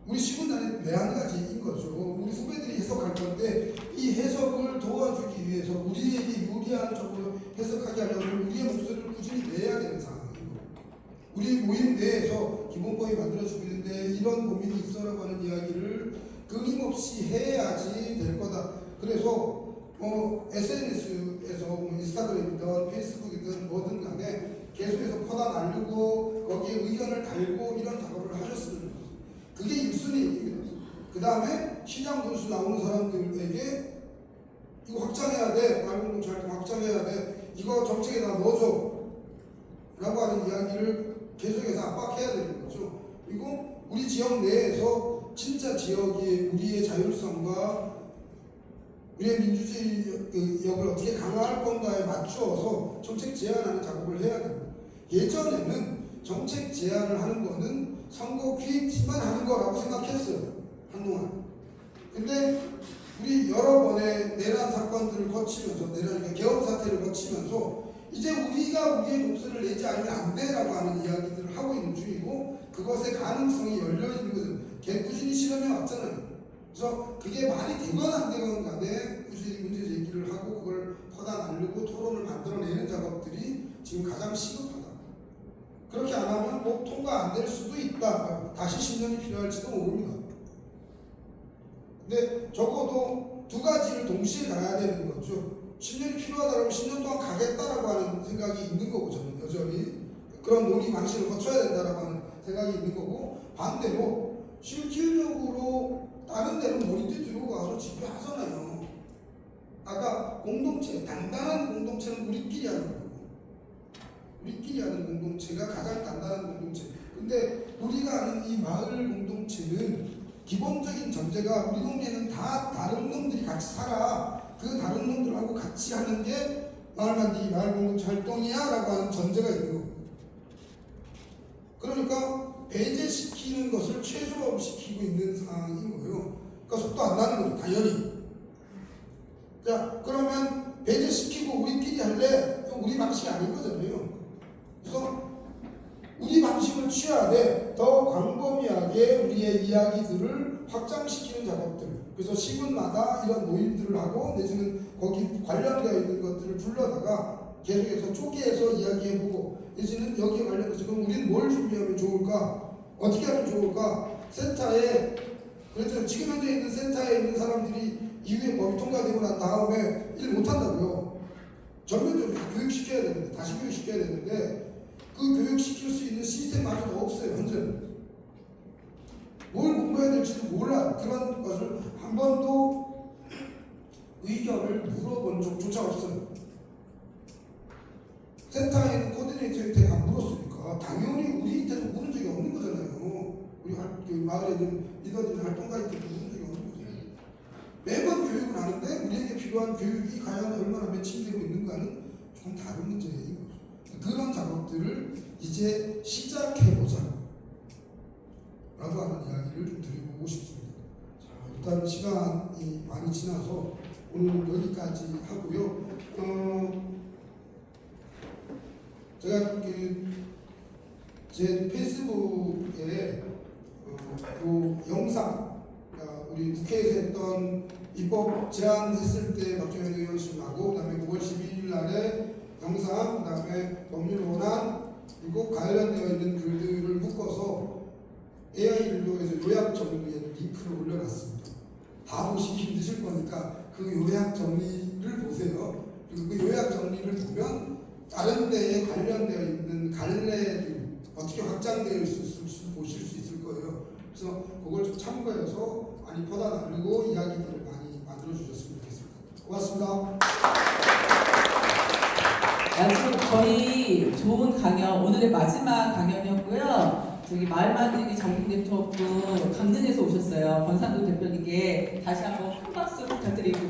우리 시군단의 매한가지인 거죠. 우리 후배들이 해석할 건데 이 해석을 도와주기 위해서 우리에게 유리한 쪽으로 해석하게 하려면 우리의 목소리를 꾸준히 내야 되는 상황이고, 우리 모임 내에서 기본법이 만들어지고 있는데 이런 고민이 있어라고 하는 이야기를 끊임없이 해야지 될 거다. 그래서 SNS에서 인스타그램이든 페이스북이든 뭐든 간에 계속해서 퍼다 날리고 거기에 의견을 달고 이런 작업을 하셨으면 좋겠어요. 그게 1순위입니다. 그 다음에 시장 군수 나오는 사람들에게 이거 확장해야 돼, 말공동체 활동 확장해야 돼, 이거 정책에다 넣어줘 라고 하는 이야기를 계속해서 압박해야 되는 거죠. 그리고 우리 지역 내에서 진짜 지역이 우리의 자율성과 우리의 민주주의력을 어떻게 강화할 건가에 맞추어서 정책 제안하는 작업을 해야 됩니다. 예전에는 정책 제안을 하는 거는 선거 기획팀만 하는 거라고 생각했어요, 한동안. 근데 우리 여러 번의 내란 사건들을 거치면서, 내란 개헌 사태를 거치면서 이제 우리가 우리의 목소리를 내지 않으면 안 돼라고 하는 이야기들을 하고 있는 중이고, 그것의 가능성이 열려 있는 것은 개꾸준히 실험해 왔잖아요. 그래서 그게 말이 되건 안 되건 간에 꾸준히 문제 제기를 하고 그걸 퍼다 날리고 토론을 만들어내는 작업들이 지금 가장 시급하다. 그렇게 안 하면 뭐 통과 안 될 수도 있다. 다시 10년이 필요할지도 모릅니다. 근데 적어도 두 가지를 동시에 가야 되는 거죠. 10년이 필요하다면 10년 동안 가겠다라고 하는 생각이 있는 거고, 저는 여전히 그런 논의 방식을 거쳐야 된다라고 하는 생각이 있는 거고, 반대로 실질적으로 다른 데는 머리띠 들고 가서 집회하잖아요. 아까 공동체, 단단한 공동체는 우리끼리 하는 거고, 우리끼리 하는 공동체가 가장 단단한 공동체. 근데 우리가 아는 이 마을 공동체는 기본적인 전제가 우리 동네는 다 다른 놈들이 같이 살아. 그 다른 놈들하고 같이 하는 게 마을 만들기, 마을 공동체 활동이야 라고 하는 전제가 있는 거고, 그러니까 배제시키는 것을 최소화시키고 있는 상황인 거예요. 그러니까 속도 안 나는 거죠, 당연히. 자, 그러면 배제시키고 우리끼리 할래? 우리 방식이 아닌 거잖아요. 그래서 우리 방식을 취하되 더 광범위하게 우리의 이야기들을 확장시키는 작업들. 그래서 시군마다 이런 모임들을 하고, 내지는 거기 관련되어 있는 것들을 불러다가 계속해서 쪼개서 이야기해보고, 내지는 여기에 관련해서 그럼 우리는 뭘 준비하면 좋을까? 어떻게 하면 좋을까? 센터에, 그래서 지금 현재 있는 센터에 있는 사람들이 이후에 법이 통과되고 난 다음에 일 못한다고요. 전면적으로 교육시켜야 되는데, 다시 교육시켜야 되는데 그 교육시킬 수 있는 시스템마저도 없어요, 현재는. 뭘 공부해야 될지도 몰라요. 그런 것을 한 번도 의견을 물어본 적조차 없어요. 센터에 있는 코디네이터한테 안 물었으니까 당연히 우리한테도 물은 적이 없는 거잖아요. 우리 그 마을에 있는 리더들 활동가한테도 물은 적이 없는 거잖아요. 매번 교육을 하는데 우리에게 필요한 교육이 과연 얼마나 매칭되고 있는가는 좀 다른 문제인 거죠. 그런 작업들을 이제 시작해보자 라고 하는 이야기를 좀 드리고 싶습니다. 자, 일단 시간이 많이 지나서 오늘 여기까지 하고요. 제가 제 페이스북에 그 영상, 우리 국회에서 했던 입법 제안했을 때 박정현 의원님하고 그다음에 9월 12일 날에 영상, 그다음에 법률 원안 그리고 관련되어 있는 글들을 묶어서 AI를 이용해서 요약 정리의 링크를 올려놨습니다. 다 보시기 힘드실 거니까 그 요약 정리를 보세요. 그리고 그 요약 정리를 보면 다른 데에 관련되어 있는 갈래들 어떻게 확장되어 있을지 보실 수 있을 거예요. 그래서 그걸 좀 참고해서 많이 퍼다 나르고 이야기들을 많이 만들어 주셨으면 좋겠습니다. 고맙습니다. 아주 저희 좋은 강연, 오늘의 마지막 강연이었고요. 저기 마을 만들기 전국 네트워크 강릉에서 오셨어요. 권상도 대표님께 다시 한번 큰 박수 부탁드리고